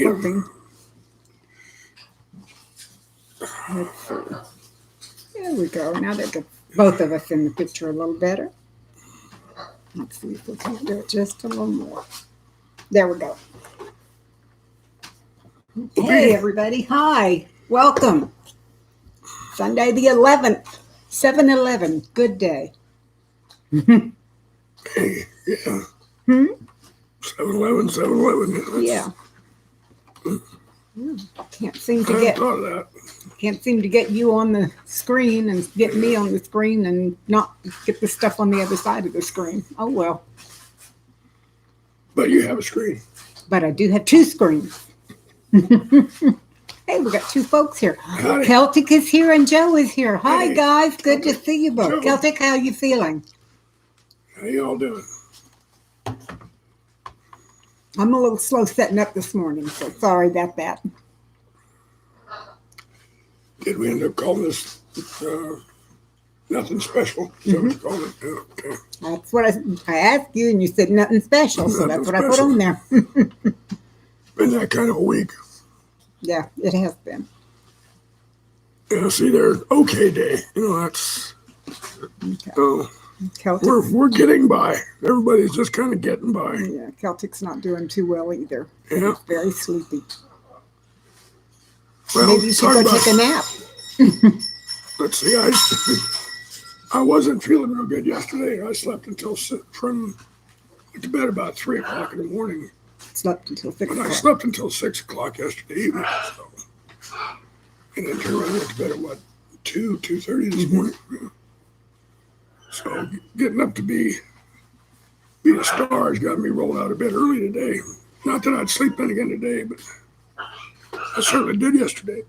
something. Let's see. There we go. Now that gets both of us in the picture a little better. Let's see if we can do it just a little more. There we go. Hey, everybody. Hi. Welcome. Sunday the 11th, 7-11. Good day. Hey, yeah. 7-11, 7-11. Yeah. Can't seem I to hadn't get thought of that. can't seem to get you on the screen and get me on the screen and not get the stuff on the other side of the screen. Oh well. But you have a screen. But I do have two screens. Hey, we got two folks here. Howdy. Celtic is here and Joe is here. Hi Hey, guys, good to Celtic. see you both. Joe. Celtic, how you feeling? How you all doing? I'm a little slow setting up this morning, so sorry about that. Did we end up calling this Nothin Special? Is that what you called it? Yeah, okay. That's what I asked you, and you said nothing special, so Nothing that's what I put special. on there. Been that kind of a week. Yeah, it has been. Yeah, see, there's okay day. That's Okay. oh, Celtic, we're getting by. Everybody's just kind of getting by. yeah, Celtic's not doing too well either. Yeah. He's very sleepy. Well, Maybe you should talk go about- take a nap. Let's see. I wasn't feeling real good yesterday. I slept until went to bed about 3 o'clock in the morning. Slept until 6 And I o'clock. slept until 6 o'clock yesterday evening. So. And then turned around and went to bed at what, 2:30 this morning. Yeah. So getting up to be a star has got me rolled out of bed early today. Not that I'd sleep in again today, but I certainly did yesterday.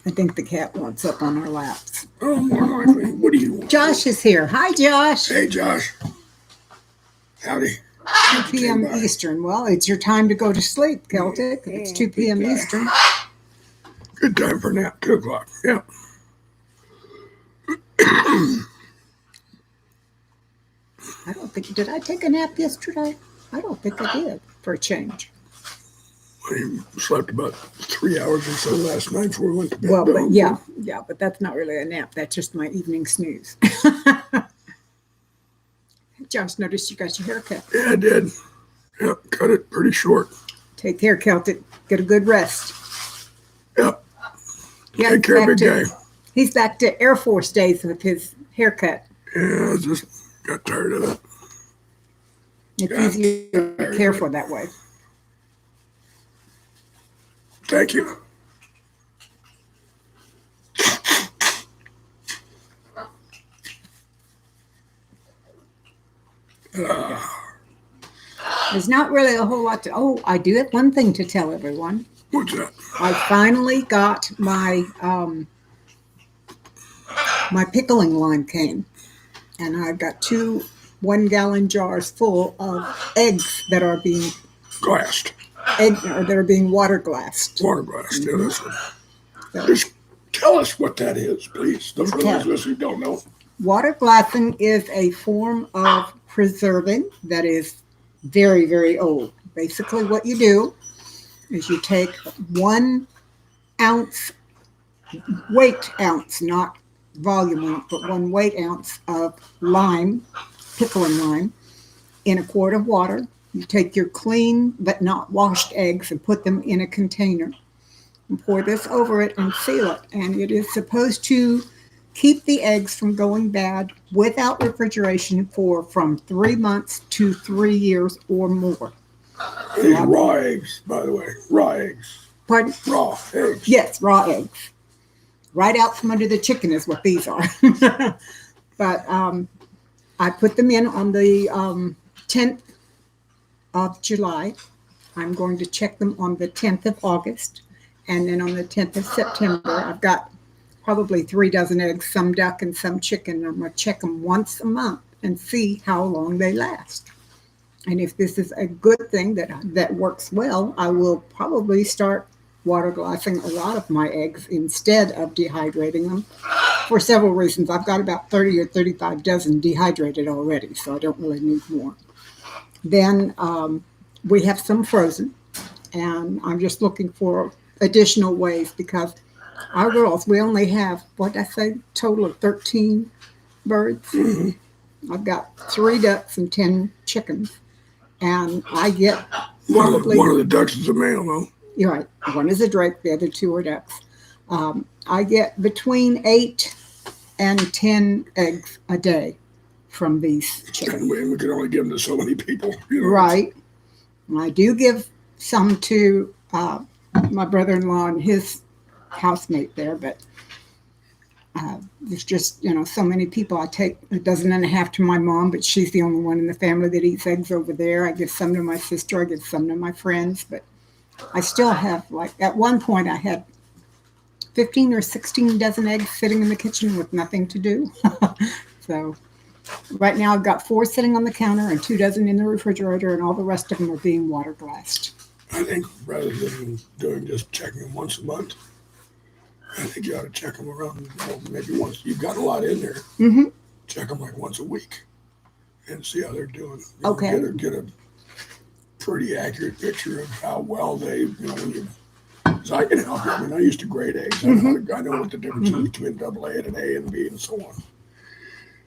I think the cat wants up on our laps. Oh, more likely. What do you want? Josh is here. Hi, Josh. Hey, Josh. Howdy. 2 p.m. Bye. Eastern. Well, it's your time to go to sleep, Celtic. It's 2 p.m. big guy. Eastern. Good time for a nap. 2 o'clock. Yeah. I don't think, did I take a nap yesterday? I don't think I did, for a change. I slept about 3 hours or so last night before we went to bed. Well, though. but yeah, but that's not really a nap. That's just my evening snooze. Josh, noticed you got your hair cut. Yeah, I did. Yep, cut it pretty short. Take care, Celtic. Get a good rest. Yep. Yeah, Take care, big guy. He's back to Air Force days with his haircut. Yeah, I just got tired of it. It's Yeah. easier to be careful that way. Thank you. There's not really a whole lot to. Oh, I do have one thing to tell everyone. What's that? I finally got my my pickling line came, and I've got 2 1-gallon jars full of eggs that are being Glassed. water glassed. Water glassed. Yeah, that's what. So, Just tell us what that is, please. For Okay. those of us who don't know. water glassing is a form of preserving that is very, very old. Basically, what you do is you take 1 ounce, weight ounce, not volume ounce, but 1 weight ounce of lime, pickling lime, in a quart of water. You take your clean but not washed eggs and put them in a container and pour this over it and seal it. And it is supposed to keep the eggs from going bad without refrigeration for from 3 months to 3 years or more. These are raw eggs, by the way. Raw eggs. Pardon? Raw eggs. Yes, raw eggs. Right out from under the chicken is what these are. But I put them in on the 10th of July. I'm going to check them on the 10th of August. And then on the 10th of September, I've got probably 3 dozen eggs, some duck and some chicken. I'm going to check them once a month and see how long they last. And if this is a good thing that works well, I will probably start water glassing a lot of my eggs instead of dehydrating them for several reasons. I've got about 30 or 35 dozen dehydrated already, so I don't really need more. Then we have some frozen, and I'm just looking for additional ways because our girls, we only have, what did I say, total of 13 birds. I've got 3 ducks and 10 chickens, and I get probably, one of the ducks is a male, though. you're right, one is a drake, the other 2 are ducks. I get between 8 and 10 eggs a day from these chickens. And we can only give them to so many people. You know? Right. And I do give some to my brother-in-law and his housemate there, but there's just, so many people. I take a dozen and a half to my mom, but she's the only one in the family that eats eggs over there. I give some to my sister. I give some to my friends, but I still have, like, at one point I had 15 or 16 dozen eggs sitting in the kitchen with nothing to do. So right now I've got 4 sitting on the counter and 2 dozen in the refrigerator, and all the rest of them are being water glassed. I think rather than doing just checking them once a month, I think you ought to check them around, maybe once. You've got a lot in there. Mm-hmm. Check them like once a week and see how they're doing. Okay. Get a pretty accurate picture of how well they, when you. So I can help you. I mean, I used to grade eggs. I know what the difference is between AA and an A and B and so on.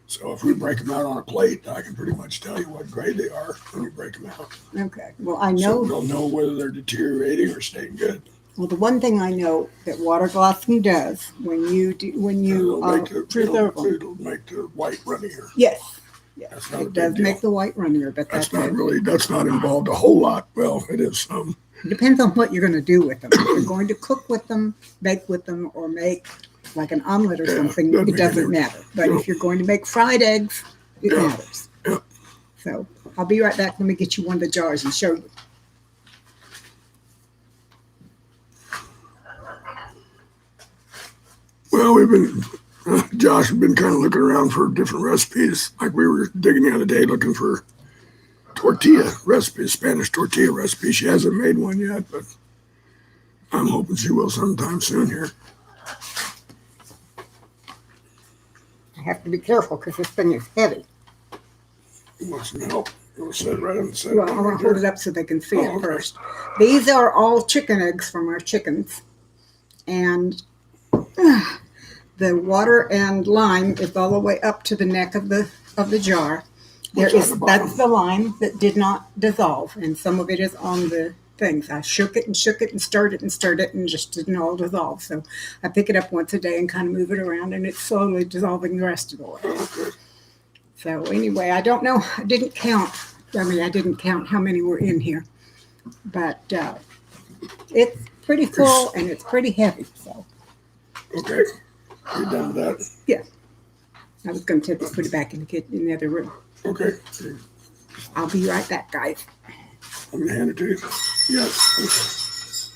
So if we break them out on a plate, I can pretty much tell you what grade they are when we break them out. Okay. Well, I know. So we'll know whether they're deteriorating or staying good. Well, the one thing I know that water glassing does when you preserve them, it'll make the white runnier. yes, That's not a it big does deal. make the white runnier, but That's not involved a whole lot. Well, it is some. It depends on what you're going to do with them. If you're going to cook with them, bake with them, or make like an omelet or something, it doesn't matter. But if you're going to make fried eggs, it matters. Yeah. So I'll be right back. Let me get you one of the jars and show you. Well, Josh, we've been kind of looking around for different recipes. Like we were digging the other day looking for tortilla recipes, Spanish tortilla recipe. She hasn't made one yet, but I'm hoping she will sometime soon here. I have to be careful because this thing is heavy. You want some help? You want to set it right on the side? Well, I want to hold it up so they can see it first. These are all chicken eggs from our chickens. And the water and lime is all the way up to the neck of the jar. That's the lime that did not dissolve, and some of it is on the things. I shook it and stirred it and just didn't all dissolve. So I pick it up once a day and kind of move it around, and it's slowly dissolving the rest of the way. So anyway, I don't know. I didn't count how many were in here, but it's pretty full and it's pretty heavy. So. Okay. You done with that? Yeah. I was going to put it back in the other room. Okay. I'll be right back, guys. I'm going to hand it to you. Yes.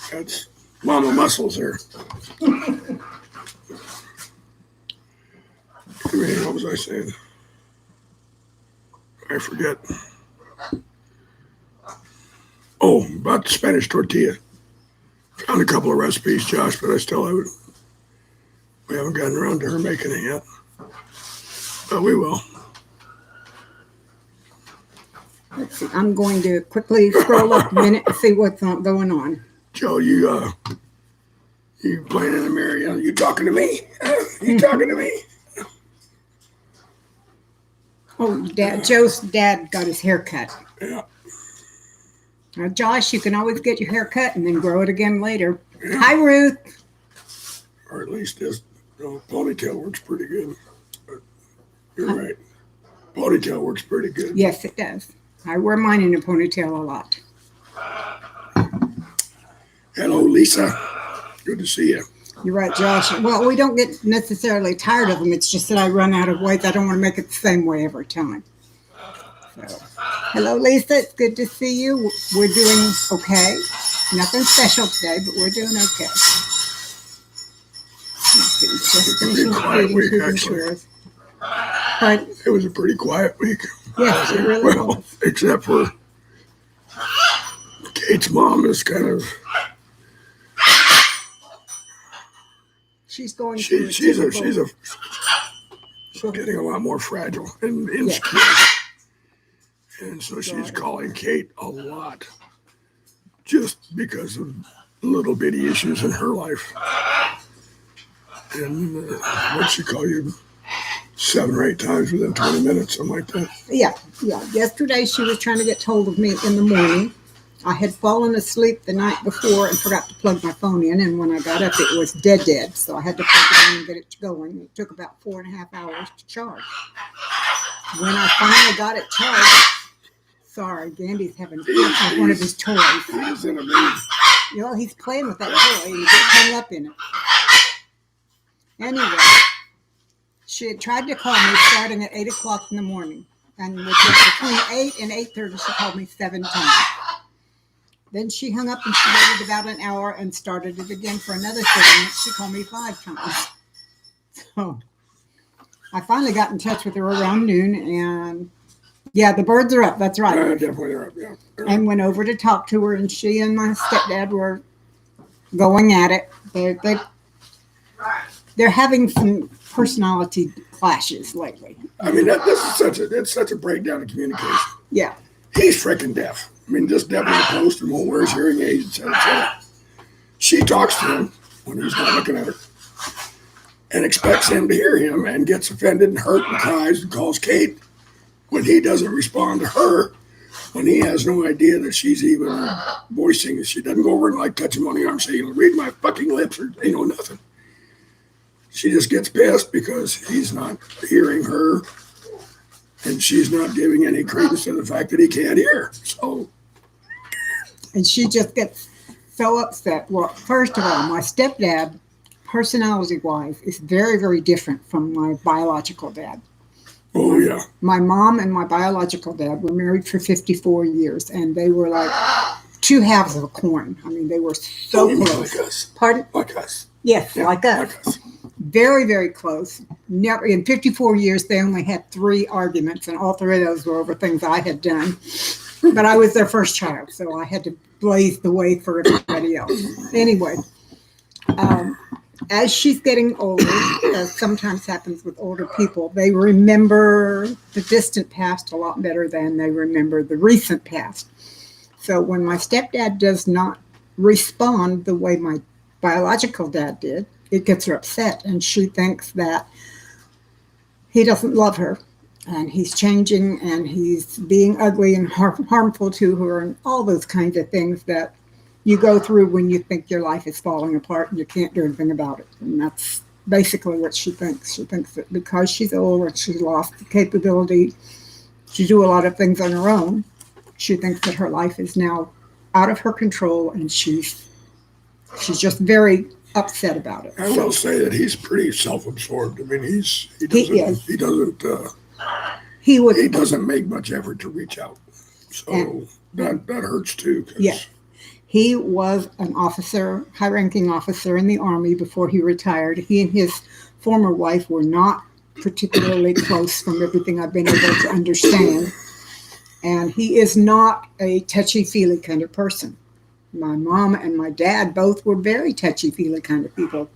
Okay. That's mama muscles there. What was I saying? I forget. Oh, about the Spanish tortilla. Found a couple of recipes, Josh, but we haven't gotten around to her making it yet. But we will. Let's see. I'm going to quickly scroll up a minute and see what's going on. Joe, you playing in the mirror? You talking to me? You talking to me? Oh, Joe's dad got his hair cut. Yeah. Now, Josh, you can always get your hair cut and then grow it again later. Yeah. Hi, Ruth. Or at least this ponytail works pretty good. But you're right. Ponytail works pretty good. Yes, it does. I wear mine in a ponytail a lot. Hello, Lisa. Good to see you. You're right, Josh. Well, we don't get necessarily tired of them. It's just that I run out of ways. I don't want to make it the same way every time. So, hello, Lisa. It's good to see you. We're doing okay. Nothing special today, but we're doing okay. It's a pretty quiet week, actually. But it was a pretty quiet week. Yes, it really was. Except for Kate's mom is kind of. She's going. She's getting a lot more fragile and insecure. And so she's calling Kate a lot just because of little bitty issues in her life. And what'd she call you? 7 or 8 times within 20 minutes, something like that. Yeah. Yesterday she was trying to get hold of me in the morning. I had fallen asleep the night before and forgot to plug my phone in, and when I got up it was dead, so I had to plug it in and get it going. It took about 4.5 hours to charge. When I finally got it charged, sorry, Gandy's having fun with one of his toys. He's in a mood. You know, he's playing with that toy and he gets hung up in it. Anyway, she had tried to call me starting at 8 o'clock in the morning. And between 8 and 8:30, she called me 7 times. Then she hung up and she waited about an hour and started it again for another 30 minutes. She called me 5 times. So I finally got in touch with her around noon, and yeah, the birds are up. That's right. Definitely are up, yeah. And went over to talk to her, and she and my stepdad were going at it. They're having some personality clashes lately. I mean, that's such a breakdown in communication. Yeah. He's freaking deaf. I mean, just deaf as a post and won't wear his hearing aids, et cetera, et cetera. She talks to him when he's not looking at her and expects him to hear him and gets offended and hurt and cries and calls Kate when he doesn't respond to her, when he has no idea that she's even voicing it. She doesn't go over and like touch him on the arm and say, read my fucking lips or, nothing. She just gets pissed because he's not hearing her and she's not giving any credence to the fact that he can't hear. So. And she just gets so upset. Well, first of all, my stepdad, personality-wise, is very, very different from my biological dad. Oh, yeah. My mom and my biological dad were married for 54 years, and they were like 2 halves of a coin. I mean, they were so close. Like us. Pardon? Like us. Yes, Yeah, like us. Like us. Very, very close. Never in 54 years, they only had 3 arguments, and all 3 of those were over things I had done. But I was their first child, so I had to blaze the way for everybody else. Anyway, as she's getting older, as sometimes happens with older people, they remember the distant past a lot better than they remember the recent past. So when my stepdad does not respond the way my biological dad did, it gets her upset, and she thinks that he doesn't love her, and he's changing, and he's being ugly and harmful to her, and all those kinds of things that you go through when you think your life is falling apart and you can't do anything about it. And that's basically what she thinks. She thinks that because she's old and she's lost the capability to do a lot of things on her own, she thinks that her life is now out of her control, and she's just very upset about it. I will say that he's pretty self-absorbed. I mean, he doesn't make much effort to reach out. So that hurts too. Yeah. He was an officer, high-ranking officer in the Army before he retired. He and his former wife were not particularly close from everything I've been able to understand. And he is not a touchy-feely kind of person. My mom and my dad both were very touchy-feely kind of people.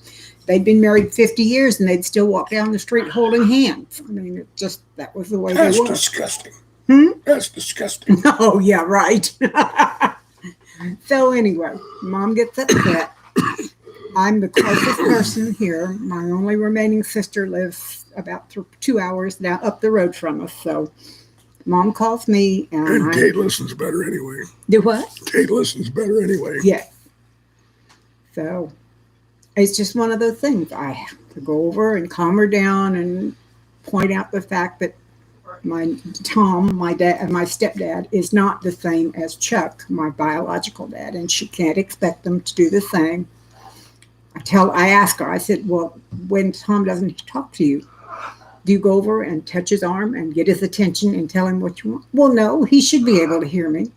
They'd been married 50 years and they'd still walk down the street holding hands. I mean, that was the way they were. That's disgusting. Hmm? That's disgusting. Oh, yeah, right. So anyway, Mom gets upset. I'm the closest person here. My only remaining sister lives about 2 hours now up the road from us. So Mom calls me. And Kate listens better anyway. Do what? Kate listens better anyway. Yes. So it's just one of those things. I have to go over and calm her down and point out the fact that my dad, and my stepdad is not the same as Chuck, my biological dad, and she can't expect them to do the same. I ask her, I said, well, when Tom doesn't talk to you, do you go over and touch his arm and get his attention and tell him what you want? Well, no, he should be able to hear me.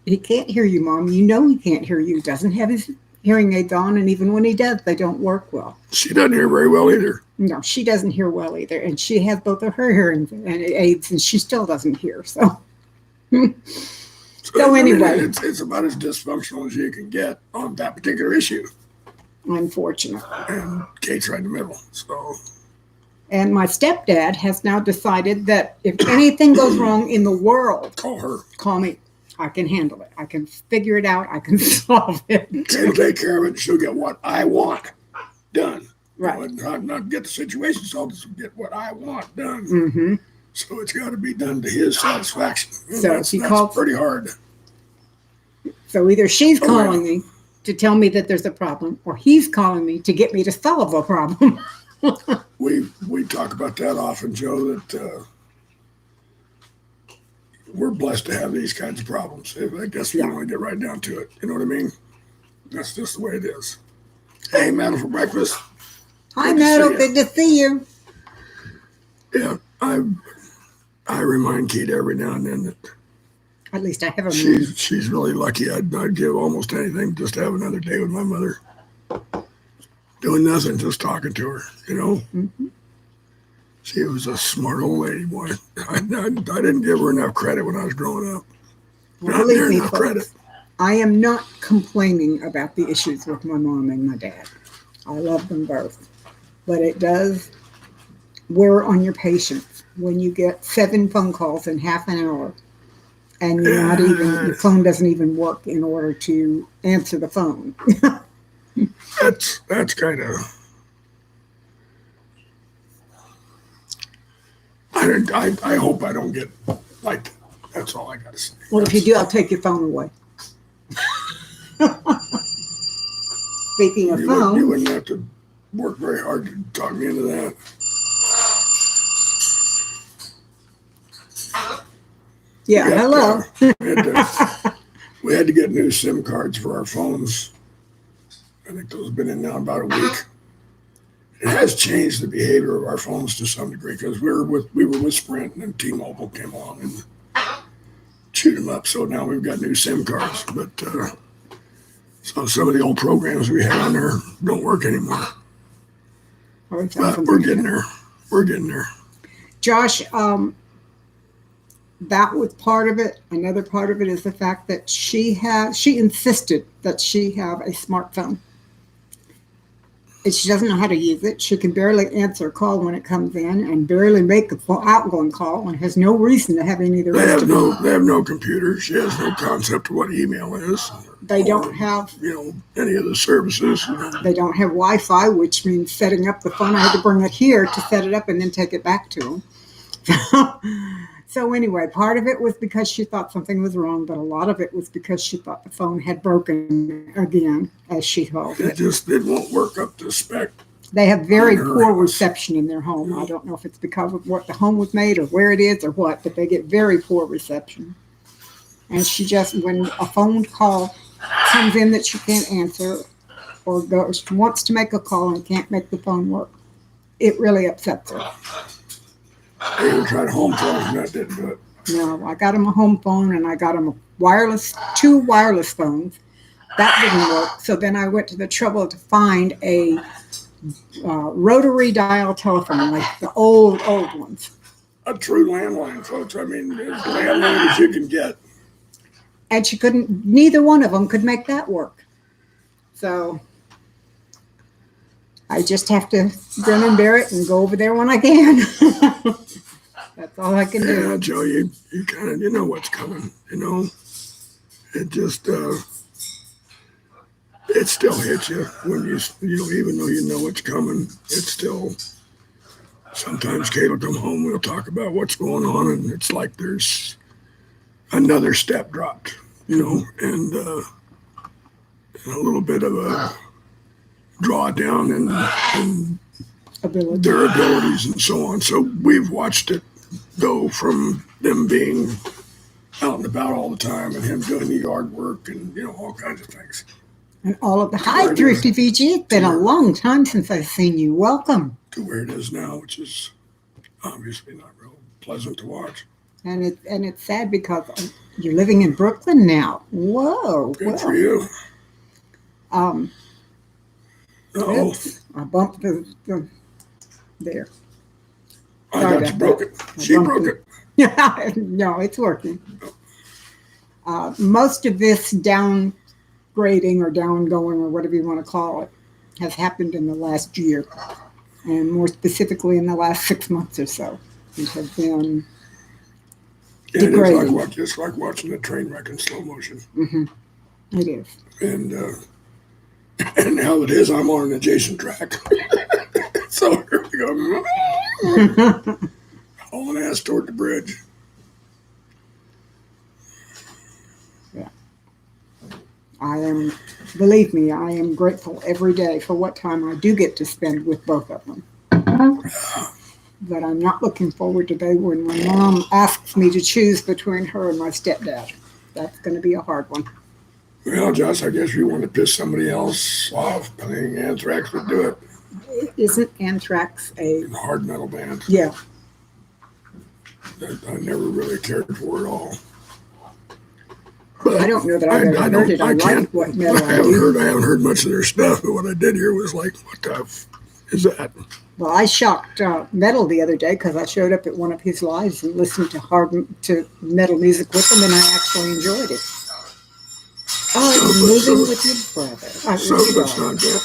He can't hear you, Mom. You know he can't hear you. He doesn't have his hearing aids on, and even when he does, they don't work well. She doesn't hear very well either. No, she doesn't hear well either, and she has both of her hearing aids, and she still doesn't hear. So anyway, it's about as dysfunctional as you can get on that particular issue. Unfortunately, and Kate's right in the middle. So And my stepdad has now decided that if anything goes wrong in the world, Call her. call me. I can handle it. I can figure it out. I can solve it. She'll take care of it. She'll get what I want done. Right. You know, not get the situation solved, just get what I want done. Mm-hmm. So it's got to be done to his satisfaction. And So that's pretty hard. So either she's Oh, calling yeah. me to tell me that there's a problem, or he's calling me to get me to solve a problem. We talk about that often, Joe, that we're blessed to have these kinds of problems. I guess we Yeah. want to get right down to it. You know what I mean? That's just the way it is. Hey, Maddie, for breakfast. Hi, Good to see Meadow. ya. Good to see you. Yeah, I remind Keita every now and then that At least I have a moon. she's really lucky. I'd give almost anything just to have another day with my mother. Doing nothing, just talking to her, you know. Mm-hmm. She was a smart old lady, boy. I didn't give her enough credit when I was growing up. Well, Not believe near me, enough credit. folks, I am not complaining about the issues with my mom and my dad. I love them both. But it does wear on your patience when you get 7 phone calls in half an hour and your phone doesn't even work in order to answer the phone. That's kind of. I hope I don't get like that. That's all I got to say. Well, if you do, I'll take your phone away. Speaking of You phone, wouldn't have to work very hard to talk me into that. yeah, hello. We had to get new SIM cards for our phones. I think those have been in now about a week. It has changed the behavior of our phones to some degree because we were with Sprint and then T-Mobile came along and chewed them up. So now we've got new SIM cards, but so some of the old programs we had on there don't work anymore. But we're getting there. We're getting there. Josh, that was part of it. Another part of it is the fact that she insisted that she have a smartphone. And she doesn't know how to use it. She can barely answer a call when it comes in and barely make an outgoing call and has no reason to have any of the rest of it. They have no computer. She has no concept of what email is. They don't have, any of the services. They don't have Wi-Fi, which means setting up the phone. I had to bring it here to set it up and then take it back to them. So anyway, part of it was because she thought something was wrong, but a lot of it was because she thought the phone had broken again, as she called it. It won't work up to spec. They have very On her poor house. reception in their home. I don't know if it's because of what the home was made or where it is or what, but they get very poor reception. And she just, when a phone call comes in that she can't answer or wants to make a call and can't make the phone work, it really upsets her. They even tried home phone and that didn't do it. No, I got him a home phone and I got him two wireless phones. That didn't work. So then I went to the trouble to find a rotary dial telephone, like the old ones. A true landline, folks. I mean, as landline as you can get. And she couldn't, neither one of them could make that work. So I just have to grin and bear it and go over there when I can. That's all I can do. Yeah, Joe, you kind of, know what's coming, It just, it still hits you when even though you know what's coming, it's still, sometimes Kate will come home, we'll talk about what's going on, and it's like there's another step dropped, and a little bit of a drawdown in their abilities and so on. So we've watched it go from them being out and about all the time and him doing the yard work and, all kinds of things. And all of the hi, Thrifty VG. It's been a long time since I've seen you. Welcome. To where it is now, which is obviously not real pleasant to watch. And it's sad because you're living in Brooklyn now. Whoa. Good for you. Oops, I bumped the there. I thought you broke it. She broke it. Yeah, no, it's working. Most of this downgrading or downgoing or whatever you want to call it has happened in the last year. and more specifically in the last 6 months or so, it has been And it's degrading. just like watching a train wreck in slow motion. Hmm. It is. And and now it is, I'm on an adjacent track. So here we go, hauling ass toward the bridge. Yeah. Believe me, I am grateful every day for what time I do get to spend with both of them. But I'm not looking forward to the day when my mom asks me to choose between her and my stepdad. That's going to be a hard one. Well, Josh, I guess you want to piss somebody else off. I think Anthrax would do it. Isn't Anthrax a Hard metal band yeah? that I never really cared for at all. I don't know that I've ever heard it. I like what metal I do. I haven't heard much of their stuff, but what I did hear was like, what the f is that? Well, I shocked Metal the other day because I showed up at one of his lives and listened to metal music with him, and I actually enjoyed it. Oh, moving with your brother. So that's not good.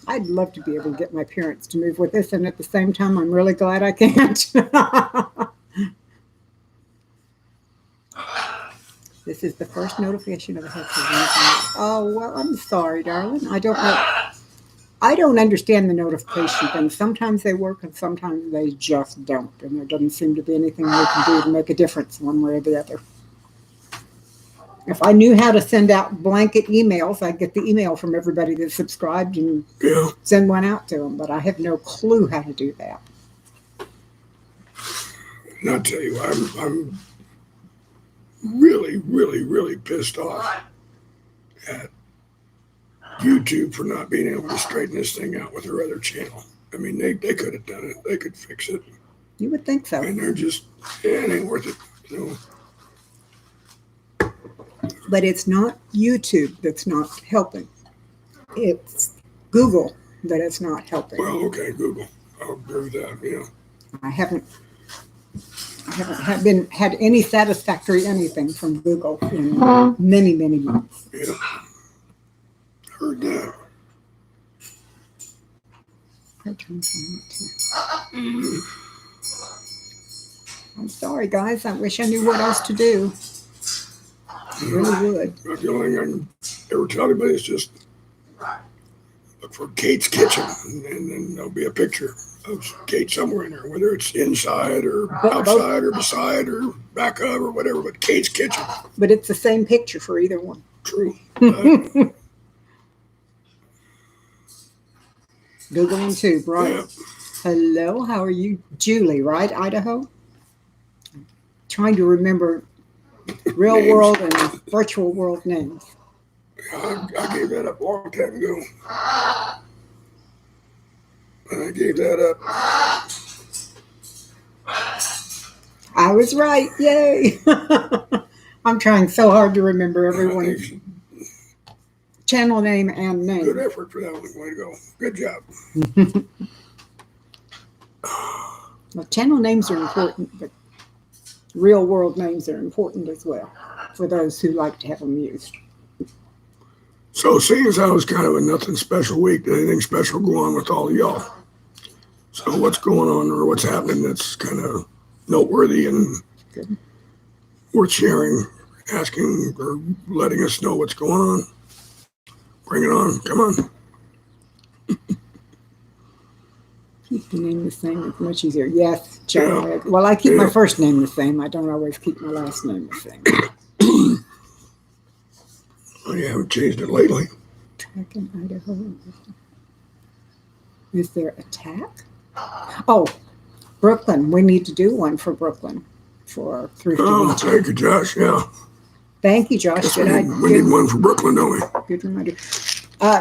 I'd love to be able to get my parents to move with us, and at the same time, I'm really glad I can't. This is the first notification of a health event. Oh, well, I'm sorry, darling. I don't know. I don't understand the notification thing. Sometimes they work and sometimes they just don't. And there doesn't seem to be anything we can do to make a difference one way or the other. If I knew how to send out blanket emails, I'd get the email from everybody that subscribed and send one out to them. But I have no clue how to do that. And I'll tell you, I'm really, really, really pissed off at YouTube for not being able to straighten this thing out with their other channel. I mean, they could have done it. They could fix it. You would think so. And they're just, it ain't worth it. You know? But it's not YouTube that's not helping. It's Google that is not helping. Well, okay, Google. I'll agree with that, yeah. I haven't had any satisfactory anything from Google in many, many months. Yeah. Heard that. I'm sorry, guys. I wish I knew what else to do. I really would. The only thing I can ever tell anybody is just look for Kate's Kitchen, and then there'll be a picture of Kate somewhere in there, whether it's inside or outside or beside or back of or whatever, but Kate's Kitchen. But it's the same picture for either one. True. Googling too, right? Yeah. Hello, how are you? Julie, right? Idaho? Trying to remember real Names. world and virtual world names. I gave that up a long time ago. I gave that up. I was right. Yay. I'm trying so hard to remember everyone's channel name and name. Good effort for that one. Way to go. Good job. Well, channel names are important, but real world names are important as well for those who like to have them used. So seeing as how it's kind of a nothing special week, did anything special go on with all of y'all? So what's going on or what's happening that's kind of noteworthy and Good. worth sharing, asking or letting us know what's going on? Bring it on. Come on. Keep the name the same. It's much easier. Yes, John. Yeah. Well, I keep my first name the same. I don't always keep my last name the same. Well, you haven't changed it lately. Attack in Idaho. Is there attack? Oh, Brooklyn. We need to do one for Brooklyn for Thrifty. Oh, thank you, Josh. Yeah. Thank you, Josh. We need one for Brooklyn, don't we? Good reminder.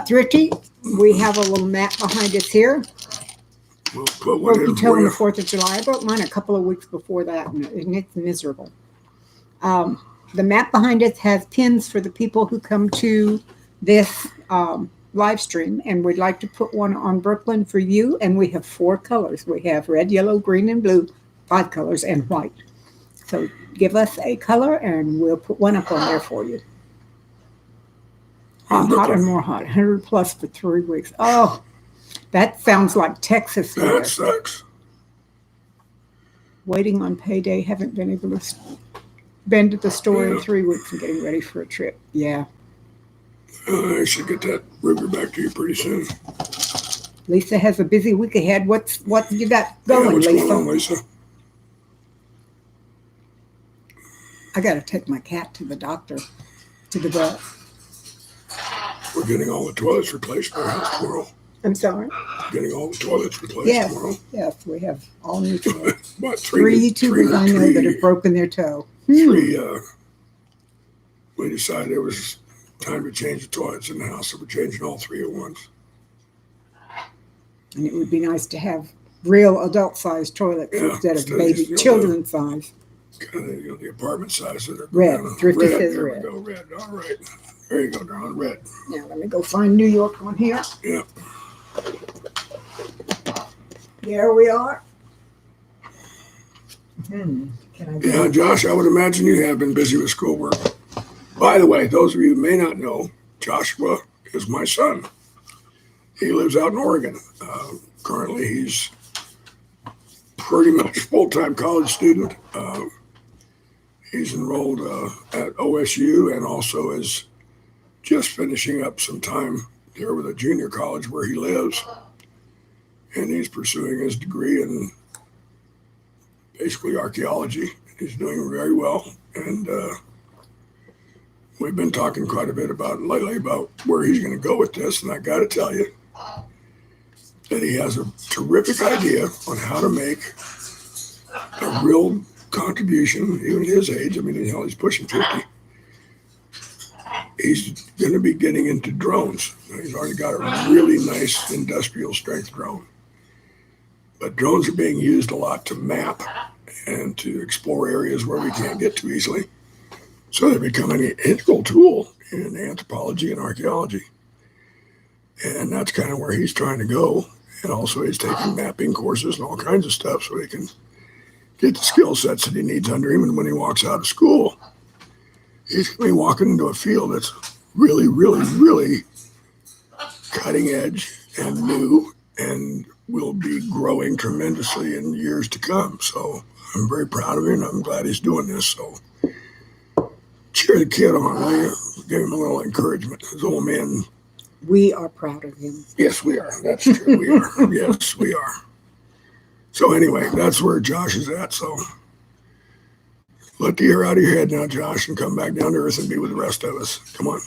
Thrifty, we have a little map behind us here. We'll put one in Until for on you. the 4th of July. I brought mine a couple of weeks before that, and it's miserable. The map behind us has pins for the people who come to this live stream, and we'd like to put one on Brooklyn for you. And we have 4 colors. We have red, yellow, green, and blue, 5 colors, and white. So give us a color, and we'll put one up on there for you. Hot and more hot. 100 plus for 3 weeks. Oh, That sounds like Texas That weather. sucks. Waiting on payday. Haven't been able to been to the store in Yeah. 3 weeks and getting ready for a trip. Yeah. I should get that Ruger back to you pretty soon. Lisa has a busy week ahead. What you got Yeah, going, what's Lisa? going on, Lisa? I got to take my cat to the doctor, to the vet. We're getting all the toilets replaced in our house tomorrow. I'm sorry. Getting all the toilets replaced Yes, tomorrow. yes, we have all new toilets. What, Three YouTubers I know that have broken their toe. Three, we decided it was time to change the toilets in the house, so we're changing all three at once. And it would be nice to have real adult-sized toilets Yeah, instead of instead of baby just, you know, children size. Kind of, the apartment size that are Red. Thrifty says There red. we go, red. All right. There you go, darling, red. Now let me go find New York on here. Yeah. There we are. Can I Yeah, Josh, I would imagine you have been busy with schoolwork. By the way, those of you who may not know, Joshua is my son. He lives out in Oregon. Currently, he's pretty much full-time college student. He's enrolled at OSU and also is just finishing up some time there with a junior college where he lives. And he's pursuing his degree in basically archaeology. He's doing very well. And we've been talking quite a bit lately about where he's going to go with this. And I got to tell you that he has a terrific idea on how to make a real contribution, even at his age. I mean, hell, he's pushing 50. He's going to be getting into drones. He's already got a really nice industrial strength drone. But drones are being used a lot to map and to explore areas where we can't get to easily. So they're becoming an integral tool in anthropology and archaeology. And that's kind of where he's trying to go. And also he's taking mapping courses and all kinds of stuff so he can get the skill sets that he needs under him. And when he walks out of school, he's going to be walking into a field that's really, really, really cutting edge and new and will be growing tremendously in years to come. So I'm very proud of him. I'm glad he's doing this. So cheer the kid on, will you? Give him a little encouragement. His old man. We are proud of him. Yes, we are. That's true. We are. Yes, we are. So anyway, that's where Josh is at. So let the air out of your head now, Josh, and come back down to earth and be with the rest of us. Come on.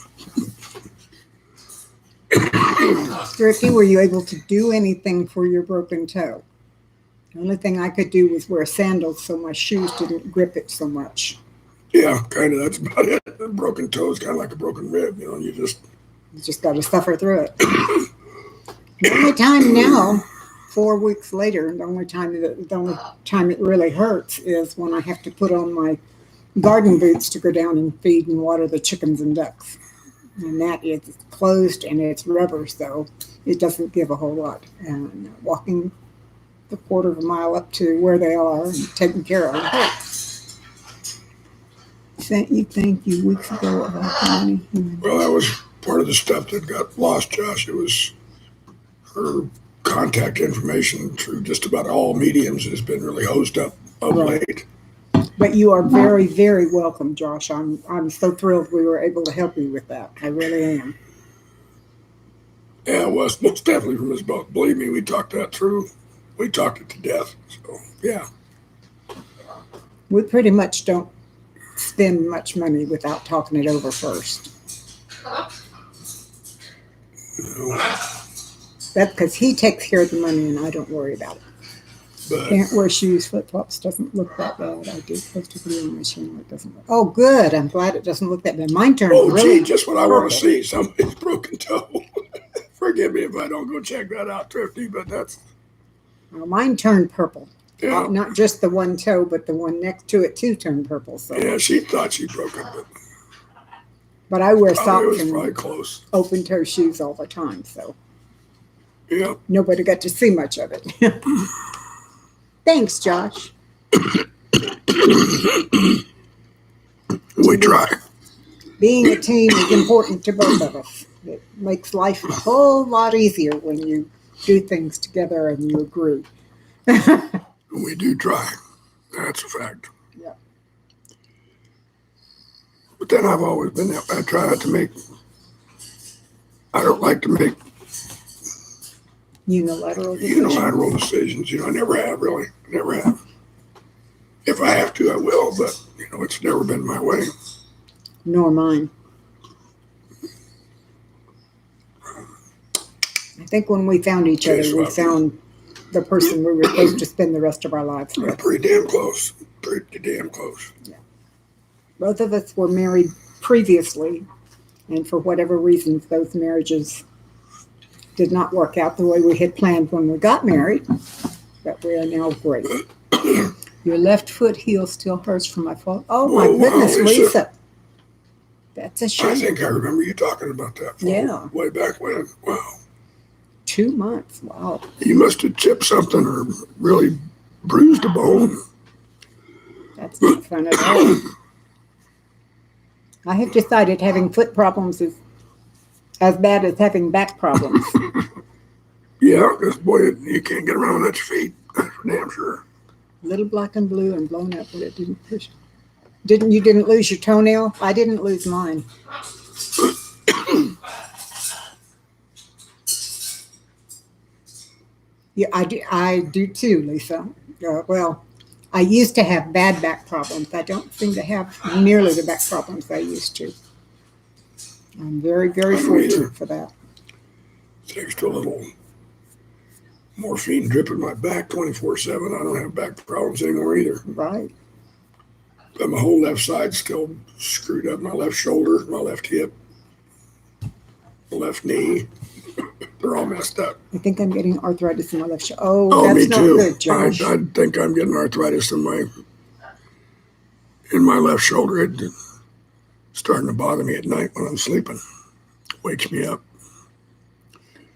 Thrifty, were you able to do anything for your broken toe? The only thing I could do was wear sandals so my shoes didn't grip it so much. Yeah, kind of. That's about it. A broken toe is kind of like a broken rib. You know, you just got to suffer through it. The only time now, 4 weeks later, the only time it really hurts is when I have to put on my garden boots to go down and feed and water the chickens and ducks. And that is closed and it's rubber, so it doesn't give a whole lot. And walking the quarter of a mile up to where they are and taking care of them hurts. Sent you thank you weeks ago about the money. Well, that was part of the stuff that got lost, Josh. It was her contact information through just about all mediums has been really hosed up of late. But you are very, very welcome, Josh. I'm so thrilled we were able to help you with that. I really am. Yeah, it was most definitely from us both. Believe me, we talked that through. We talked it to death. So, yeah. We pretty much don't spend much money without talking it over first. No. That's because he takes care of the money and I don't worry about it. But Can't wear shoes, flip-flops, doesn't look that bad. I do post a video on my channel. It doesn't look. Oh, good. I'm glad it doesn't look that bad. Mine turned really. Gee, just what I want to see. Somebody's broken toe. Forgive me if I don't go check that out, Thrifty, but that's. Well, mine turned purple. Yeah. Not just the one toe, but the one next to it too turned purple. So. Yeah, she thought she broke it, but I wear it socks was and probably close. open toe shoes all the time, so. Yeah. Nobody got to see much of it. Thanks, Josh. We try. Being a team is important to both of us. It makes life a whole lot easier when you do things together and you agree. We do try. That's a fact. Yeah. But then I've always been that. I try not to make. I don't like to make Unilateral unilateral decisions. I never have really. Never have. If I have to, I will. But it's never been my way. Nor mine. I think when we found each other, we found the person we were supposed to spend the rest of our lives with. Pretty damn close. Pretty damn close. Yeah. Both of us were married previously, and for whatever reasons, those marriages did not work out the way we had planned when we got married, but we are now great. Your left foot heel still hurts from my fall. Oh, my goodness, Lisa. That's a shame. I think I remember you talking about that fall way back when. Wow. 2 months. Wow. You must have chipped something or really bruised a bone. That's not fun at all. I have decided having foot problems is as bad as having back problems. Yeah, because boy, you can't get around without your feet. That's for damn sure. Little black and blue and blown up, but it didn't push. You didn't lose your toenail? I didn't lose mine. Yeah, I do too, Lisa. Well, I used to have bad back problems. I don't seem to have nearly the back problems I used to. I'm very, very fortunate for that. Thanks to a little morphine drip in my back 24/7, I don't have back problems anymore either. Right. But my whole left side still screwed up. My left shoulder, my left hip, my left knee. They're all messed up. I think I'm getting arthritis in my left shoulder. Oh, that's me not too. good, Josh. I think I'm getting arthritis in my left shoulder. It's starting to bother me at night when I'm sleeping. Wakes me up.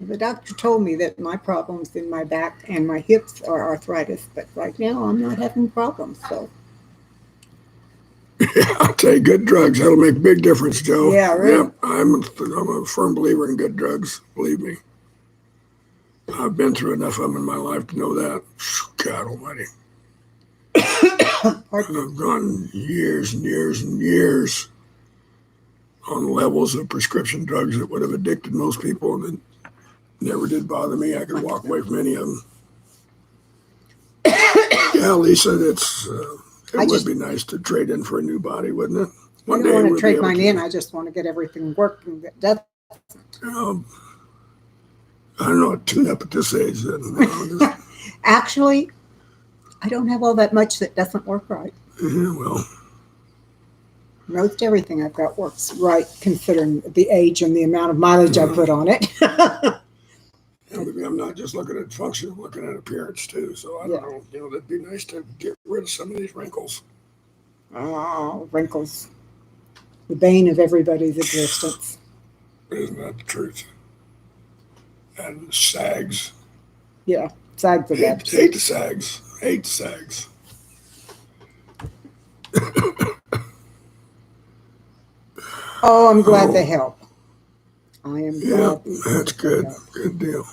The doctor told me that my problems in my back and my hips are arthritis, but right now I'm not having problems. So. Yeah, I'll tell you, good drugs, that'll make a big difference, Joe. Yeah, really? Yep, I'm a firm believer in good drugs, believe me. I've been through enough of them in my life to know that. God almighty. I've gone years and years and years on levels of prescription drugs that would have addicted most people, and it never did bother me. I could walk away from any of them. Yeah, Lisa, it would be nice to trade in for a new body, wouldn't it? I don't want to trade mine in. I just want to get everything working. I don't know, tune up at this age. Actually, I don't have all that much that doesn't work right. Yeah, well. Most everything I've got works right, considering the age and the amount of mileage I put on it. I'm not just looking at function, I'm looking at appearance too. So I don't know, that'd be nice to get rid of some of these wrinkles. Oh, wrinkles. The bane of everybody's existence. Isn't that the truth? And sags. Yeah, sags are bad. Hate the sags. Hate the sags. Oh, I'm glad they help. I am glad. Yeah, that's good. Good deal.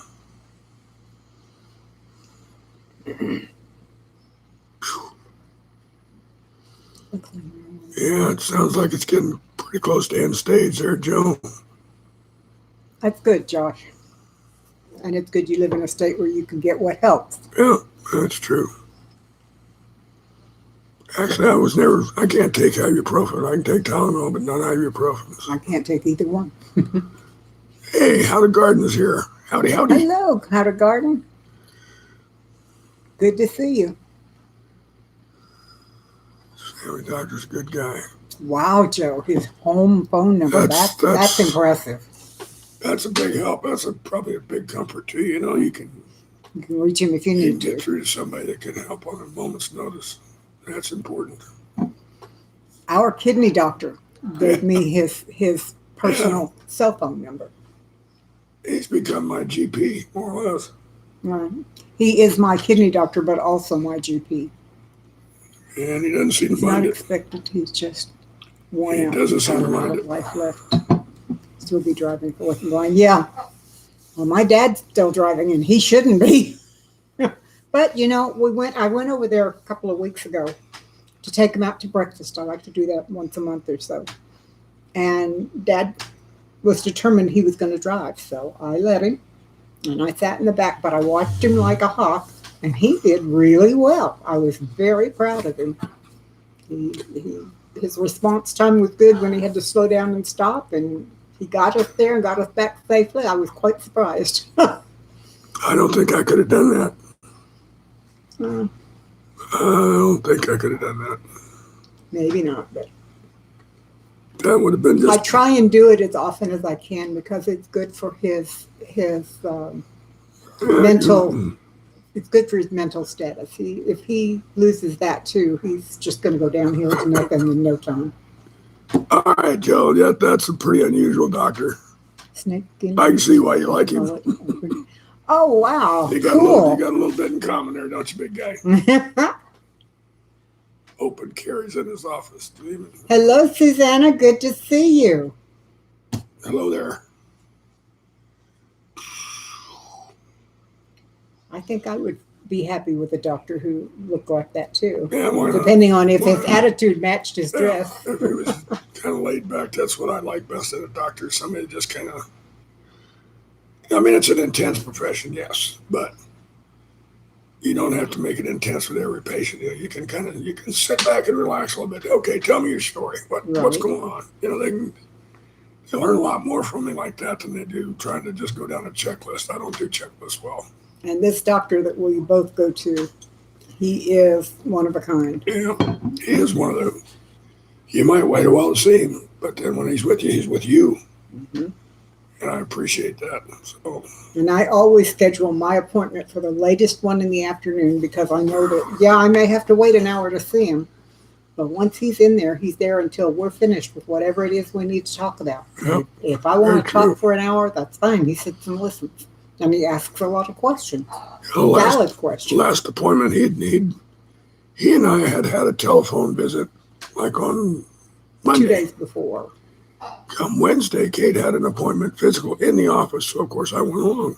Yeah, it sounds like it's getting pretty close to end stage there, Joe. That's good, Josh. And it's good you live in a state where you can get what helps. Yeah, that's true. Actually, I can't take ibuprofen. I can take Tylenol, but not ibuprofen. I can't take either one. Hey, how the garden is here. Howdy, howdy. Hello, how to garden. Good to see you. Family doctor's a good guy. Wow, Joe, his home phone number. That's impressive. That's a big help. That's probably a big comfort too. You can reach him if you need to. Get through to somebody that can help on a moment's notice. That's important. Our kidney doctor gave me his personal cell phone number. He's become my GP, more or less. Right. He is my kidney doctor, but also my GP. And he doesn't seem to mind it. Not expected. He's just worn out. He doesn't seem to mind it. Life left. Still be driving forth and going, yeah. Well, my dad's still driving, and he shouldn't be. But I went over there a couple of weeks ago to take him out to breakfast. I like to do that once a month or so. And Dad was determined he was going to drive, so I let him. And I sat in the back, but I watched him like a hawk, and he did really well. I was very proud of him. His response time was good when he had to slow down and stop, and he got us there and got us back safely. I was quite surprised. I don't think I could have done that. uh, I don't think I could have done that. Maybe not, but That would have been I just. try and do it as often as I can because it's good for his mental. It's good for his mental status. If he loses that too, he's just going to go downhill to nothing in no time. All right, Joe. Yeah, that's a pretty unusual doctor. Snake. I can see why you like him. Oh wow! You got Cool. a little bit in common there, don't you, big guy? Open carries in his office. Hello, Susanna. Good to see you. Hello there. I think I would be happy with a doctor who looked like that too. Yeah, why not? Depending on if Why his not? attitude matched his Yeah, dress. if he was kind of laid back, that's what I like best in a doctor. Somebody just kind of. I mean, it's an intense profession, yes, but you don't have to make it intense with every patient. You can sit back and relax a little bit. Okay, tell me your story. What's Right. going on? They learn a lot more from me like that than they do trying to just go down a checklist. I don't do checklists well. And this doctor that we both go to, he is one of a kind. Yeah, he is one of those. You might wait a while to see him, but then when he's with you. Mm-hmm. And I appreciate that. So, And I always schedule my appointment for the latest one in the afternoon because I know that, I may have to wait an hour to see him. But once he's in there, he's there until we're finished with whatever it is we need to talk about. Yep. If I want Very to true. talk for an hour, that's fine. He sits and listens. And he asks a lot of questions. last, Valid questions. last appointment he and I had a telephone visit like on Monday. 2 days before. Come Wednesday, Kate had an appointment physical in the office, so of course I went along.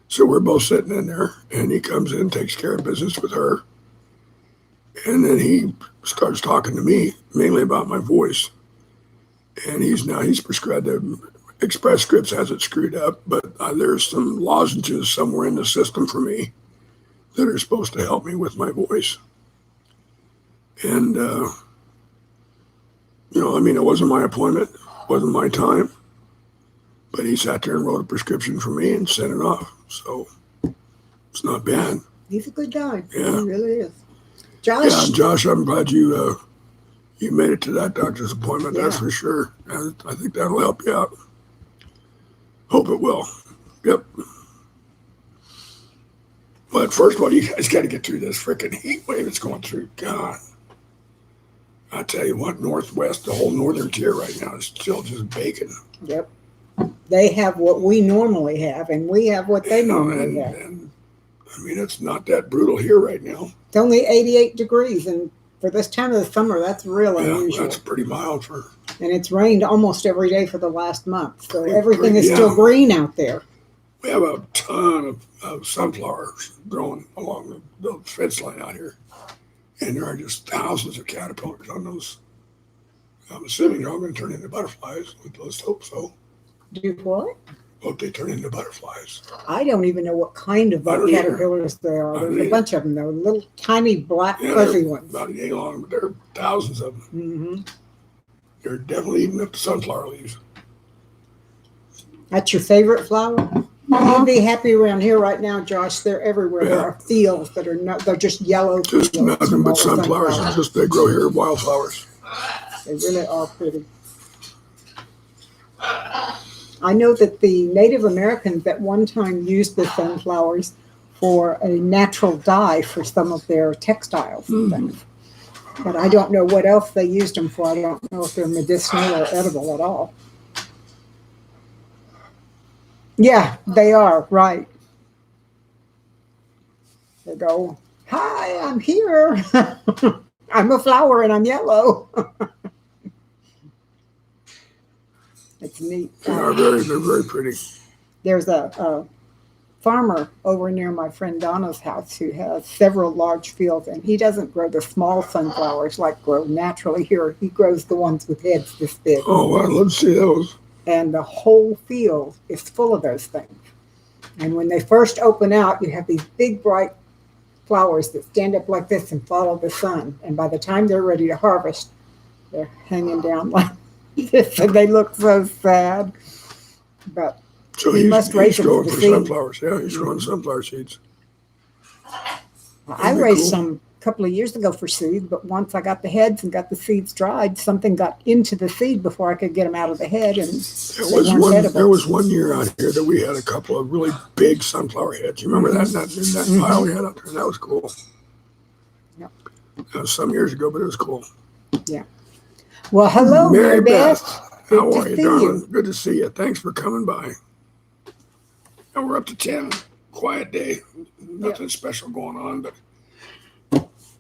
So we're both sitting in there, and he comes in, takes care of business with her, and then he starts talking to me mainly about my voice. And he's prescribed Express Scripts has it screwed up, but there's some lozenges somewhere in the system for me that are supposed to help me with my voice. And it wasn't my appointment, wasn't my time, but he sat there and wrote a prescription for me and sent it off. So it's not bad. He's a good guy. Yeah. He really is. Josh. Yeah, Josh, I'm glad you made it to that doctor's appointment. Yeah. That's for sure. And I think that'll help you out. Hope it will. Yep. But first of all, you guys got to get through this freaking heat wave it's going through. God. I tell you what, Northwest, the whole northern tier right now is still just baking. Yep. They have what we normally have, and we have what they normally have. And I mean, it's not that brutal here right now. It's only 88 degrees, and for this time of the summer, that's real Yeah, unusual. that's pretty mild for. And it's rained almost every day for the last month, so Pretty- everything is yeah. still green out there. We have a ton of sunflowers growing along the fence line out here. And there are just thousands of caterpillars on those. I'm assuming they're all going to turn into butterflies. Let's hope so. Do what? Hope they turn into butterflies. I don't even know what kind of I don't either. caterpillars there are. I don't There's a either. bunch of them, though. Little tiny black Yeah, fuzzy they're ones. about a yay long, but there are thousands of them. Mm-hmm. They're definitely eating up the sunflower leaves. That's your favorite flower? You'd be happy around here right now, Josh. They're everywhere. There Yeah. are fields that are not, they're just yellow Just fields nothing of but all the sunflowers. It's just they grow here, wildflowers. They really are pretty. I know that the Native Americans at one time used the sunflowers for a natural dye for some of their textiles and things. But I don't know what else they used them for. I don't know if they're medicinal or edible at all. Yeah, they are, right. They go, hi, I'm here. I'm a flower and I'm yellow. It's neat. They're very pretty. There's a farmer over near my friend Donna's house who has several large fields, and he doesn't grow the small sunflowers like grow naturally here. He grows the ones with heads this big. Oh, I'd love to see those. And the whole field is full of those things. And when they first open out, you have these big, bright flowers that stand up like this and follow the sun. And by the time they're ready to harvest, they're hanging down like this, and they look so sad. But So he must raise he's them growing for for seed. sunflowers. Yeah, he's growing sunflower seeds. I be raised cool. some a couple of years ago for seed, but once I got the heads and got the seeds dried, something got into the seed before I could get them out of the head, and There was one year out here that we had a couple of really big sunflower heads. You remember that in that pile we had out there? That was cool. Yep. That was some years ago, but it was cool. Well, hello, Mary Beth. Good How to are you, see darling? you. Good to see you. Thanks for coming by. And we're up to 10. Quiet day. Nothing special going on, but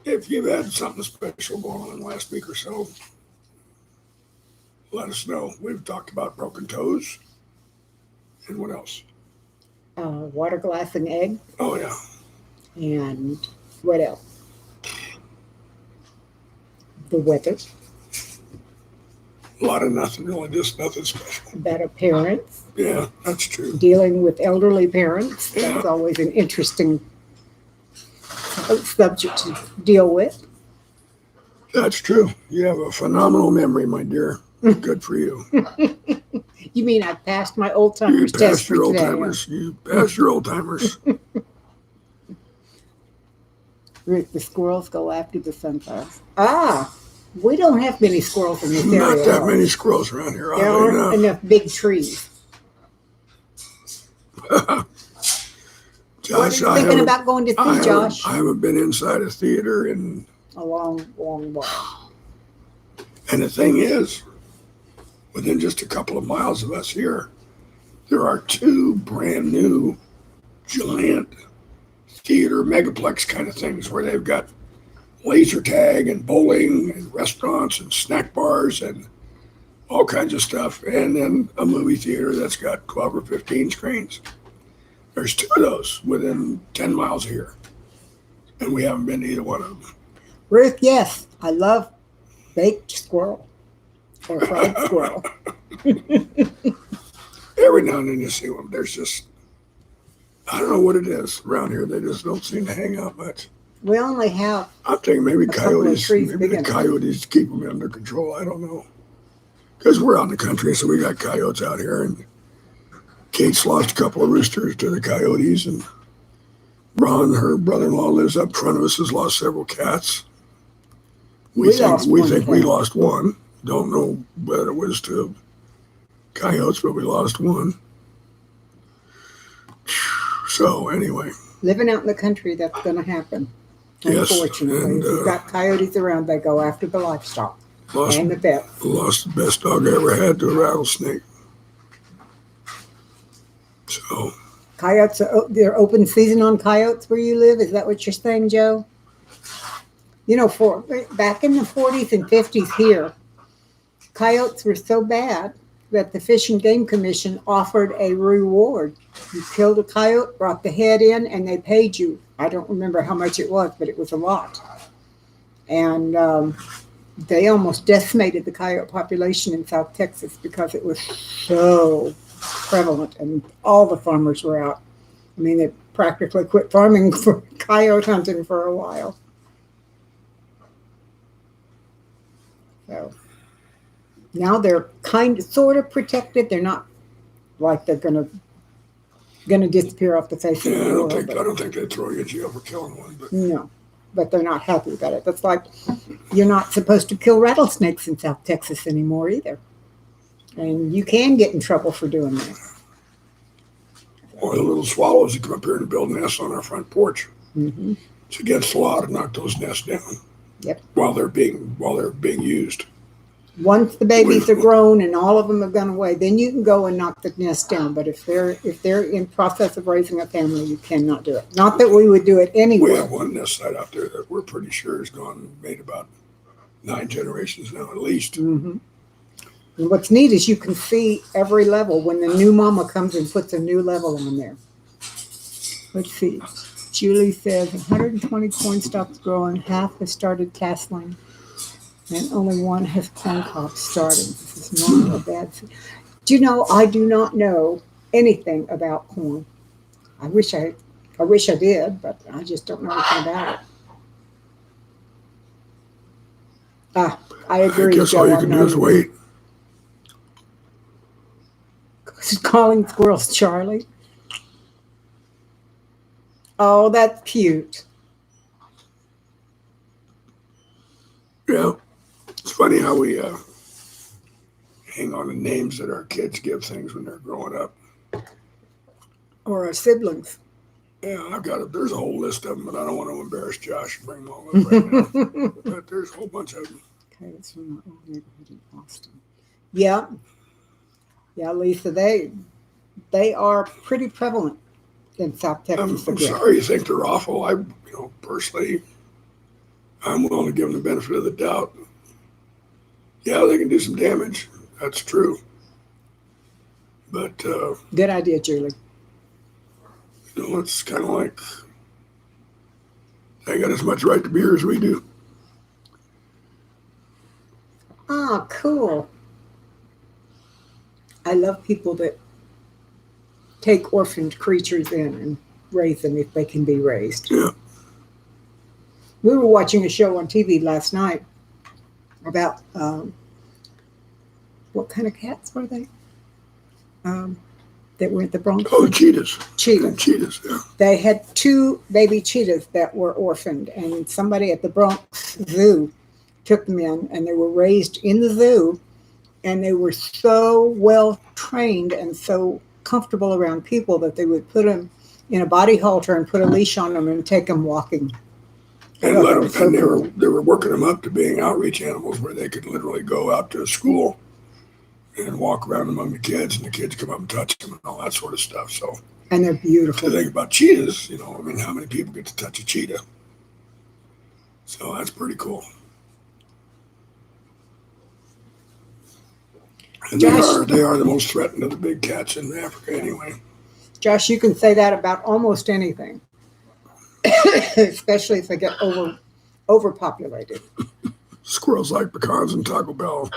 if you've had something special going on last week or so, let us know. We've talked about broken toes. And what else? Water glass and egg, Oh, yeah. and what else? The weather, A lot of nothing, really, just nothing special. better parents, Yeah, that's true. dealing with elderly parents. That's Yeah. always an interesting subject to deal with. That's true. You have a phenomenal memory, my dear. Good for you. You mean I passed my old You timers test passed for your old today? timers. You passed your old timers. Rick, the squirrels go after the sunflowers. We don't have many squirrels in this area. Not that though. many squirrels around here. There Oddly aren't enough. enough big trees. Josh, What are you thinking about going to see, Josh? I haven't been inside a theater, and A long, long while. the thing is, within just a couple of miles of us here, there are two brand new giant theater megaplex kind of things where they've got laser tag and bowling and restaurants and snack bars and all kinds of stuff, and then a movie theater that's got 12 or 15 screens. There's two of those within 10 miles of here, and we haven't been to either one of them. Ruth, yes, I love baked squirrel or fried squirrel. Every now and then you see one. There's just, I don't know what it is around here. They just don't seem to hang out much. We only have I'm thinking maybe couple of coyotes, trees maybe big the enough. coyotes keep them under control. I don't know. Because we're out in the country, so we got coyotes out here, and Kate's lost a couple of roosters to the coyotes, and Ron, her brother-in-law, lives up front of us, has lost several cats. We think we cat. lost one. Don't know whether it was to coyotes, but we lost one. So anyway, living out in the country. That's going to happen. Yes, Unfortunately, and, if you've got coyotes around, they go after the livestock and the pets. lost the best dog I ever had to a rattlesnake. So Coyotes, they're open season on coyotes where you live. Is that what you're saying, Joe? You know, back in the 40s and 50s here, coyotes were so bad that the Fish and Game Commission offered a reward. You killed a coyote, brought the head in, and they paid you. I don't remember how much it was, but it was a lot. And they almost decimated the coyote population in South Texas because it was so prevalent, and all the farmers were out. I mean, they practically quit farming for coyote hunting for a while. So now they're sort of protected. They're not like they're gonna disappear off the face of yeah, the world. I don't think they'd throw you in jail for killing one, but No, but they're not happy about it. That's like you're not supposed to kill rattlesnakes in South Texas anymore either. And you can get in trouble for doing that. or the little swallows that come up here and build nests on our front porch. Mm-hmm. It's against the law to knock those nests down. Yep. While they're being used. Once the babies are grown and all of them have gone away, then you can go and knock the nest down. But if they're in process of raising a family, you cannot do it. Not that we would do it We anyway. have one nest site out there that we're pretty sure has made about 9 generations now at least. Mm-hmm. And what's neat is you can see every level when the new mama comes and puts a new level on there. Let's see. Julie says 120 corn stalks growing, half has started castling, and only one has corn cobs starting. This is normal or bad. Do you know, I do not know anything about corn. I wish I did, but I just don't know anything about it. Ah, I agree. I guess all you can do is wait. Calling squirrels Charlie. Oh, that's cute. Yeah. It's funny how we hang on to names that our kids give things when they're growing up. Or our siblings. Yeah, there's a whole list of them, but I don't want to embarrass Josh and bring them all up right now. But there's a whole bunch of them. Okay, it's from my old neighborhood in Austin. Yeah. Yeah, Lisa, they are pretty prevalent in South Texas. I'm sorry you think they're awful. Personally, I'm willing to give them the benefit of the doubt. Yeah, they can do some damage. That's true. But good idea, Julie. It's kind of like they got as much right to be here as we do. Ah, cool. I love people that take orphaned creatures in and raise them if they can be raised. Yeah. We were watching a show on TV last night about what kind of cats were they? That were at the Bronx. Oh, cheetahs. Cheetahs. Cheetahs, yeah. They had 2 baby cheetahs that were orphaned, and somebody at the Bronx Zoo took them in, and they were raised in the zoo, and they were so well trained and so comfortable around people that they would put them in a body halter and put a leash on them and take them walking. And they were working them up to being outreach animals where they could literally go out to a school and walk around among the kids, and the kids come up and touch them and all that sort of stuff. So, and they're beautiful. The thing about cheetahs, how many people get to touch a cheetah? So that's pretty cool. And Josh, they are the most threatened of the big cats in Africa anyway. Josh, you can say that about almost anything, especially if they get overpopulated. Squirrels like pecans and Taco Bell.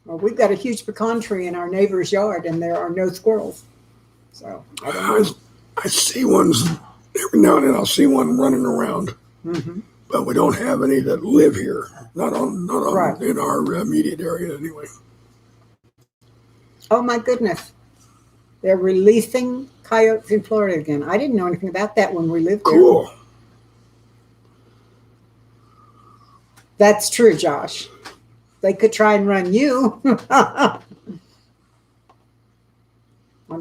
Well, we've got a huge pecan tree in our neighbor's yard, and there are no squirrels. So I see ones every now and then. I'll see one running around, but we don't have any that live here. Not on in our immediate area anyway. Oh my goodness, they're releasing coyotes in Florida again. I didn't know anything about that when we lived there. Cool. That's true, Josh. They could try and run you. On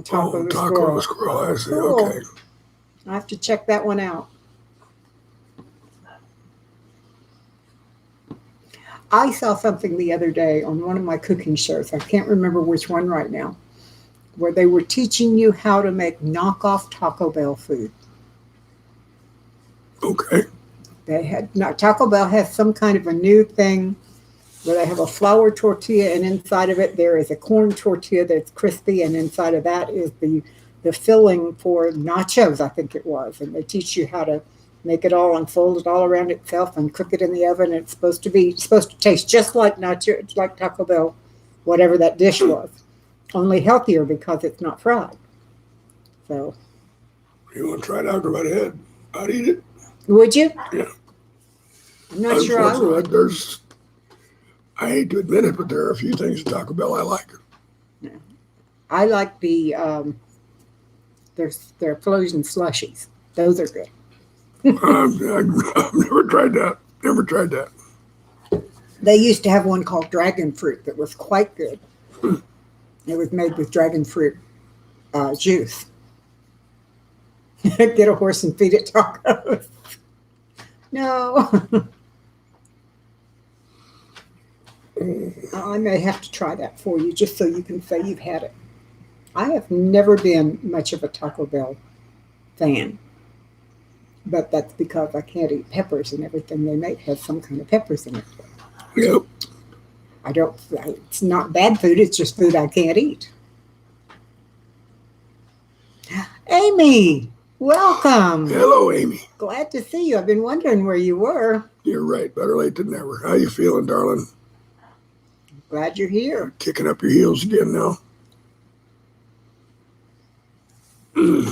top of the squirrel. I see. Cool. Okay. I have to check that one out. I saw something the other day on one of my cooking shows. I can't remember which one right now, where they were teaching you how to make knockoff Taco Bell food. Okay. Taco Bell has some kind of a new thing where they have a flour tortilla, and inside of it there is a corn tortilla that's crispy, and inside of that is the filling for nachos, I think it was. And they teach you how to make it all, unfold it all around itself, and cook it in the oven. It's supposed to taste just like nachos, like Taco Bell, whatever that dish was, only healthier because it's not fried. So, you want to try it out? Go right ahead. I'd eat it. Would you? Yeah. I'm not sure I would. I hate to admit it, but there are a few things at Taco Bell I like. Yeah. I like their frozen slushies. Those are good. I've never tried that. Never tried that. They used to have one called Dragon Fruit that was quite good. It was made with dragon fruit juice. Get a horse and feed it tacos. No. I may have to try that for you just so you can say you've had it. I have never been much of a Taco Bell fan, but that's because I can't eat peppers, and everything they make has some kind of peppers in it. Yep. It's not bad food, it's just food I can't eat. Amy, welcome. Hello, Amy. Glad to see you. I've been wondering where you were. You're right. Better late than never. How you feeling, darling? Glad you're here. Kicking up your heels again now? I'm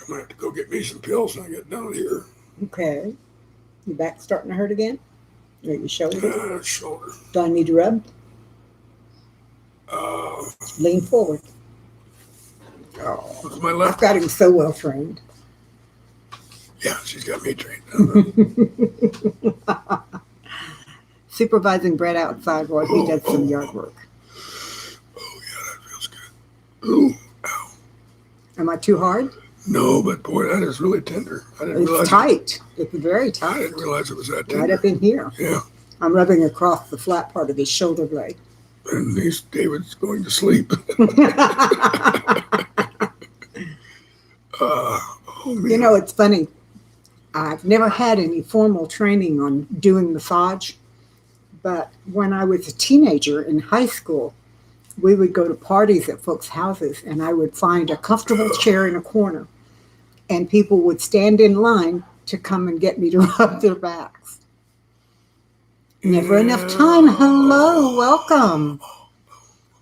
gonna have to go get me some pills when I get down here. Okay. Your back starting to hurt again? Or your shoulder? Shoulder. Do I need to rub? Lean forward. With my left. I've got him so well trained. Yeah, she's got me trained. Supervising Brett outside while he does some yard work. Oh, yeah, that feels good. Ooh, ow. Am I too hard? No, but boy, that is really tender. I didn't realize It's tight. It's very tight. I didn't realize it was that tender. Right up in here. Yeah. I'm rubbing across the flat part of his shoulder blade. And David's going to sleep. Oh, man. You know, it's funny. I've never had any formal training on doing massage, but when I was a teenager in high school, we would go to parties at folks' houses, and I would find a comfortable chair in a corner, and people would stand in line to come and get me to rub their backs. Never enough time. Hello, welcome.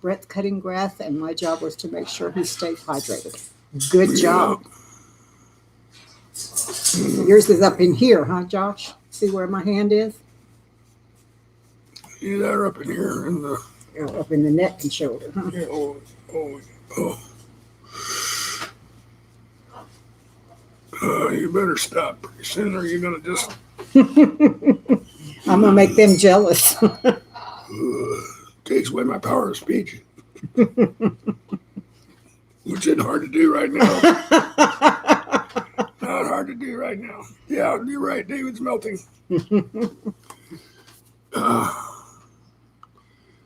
Brett's cutting grass, and my job was to make sure he stays hydrated. Good job. Yours is up in here, huh, Josh? See where my hand is? Yeah, they're up in here in the. Up in the neck and shoulder, huh? Yeah, you better stop pretty soon, or you're gonna just. I'm gonna make them jealous. Takes away my power of speech, which isn't hard to do right now. Not hard to do right now. Yeah, you're right. David's melting.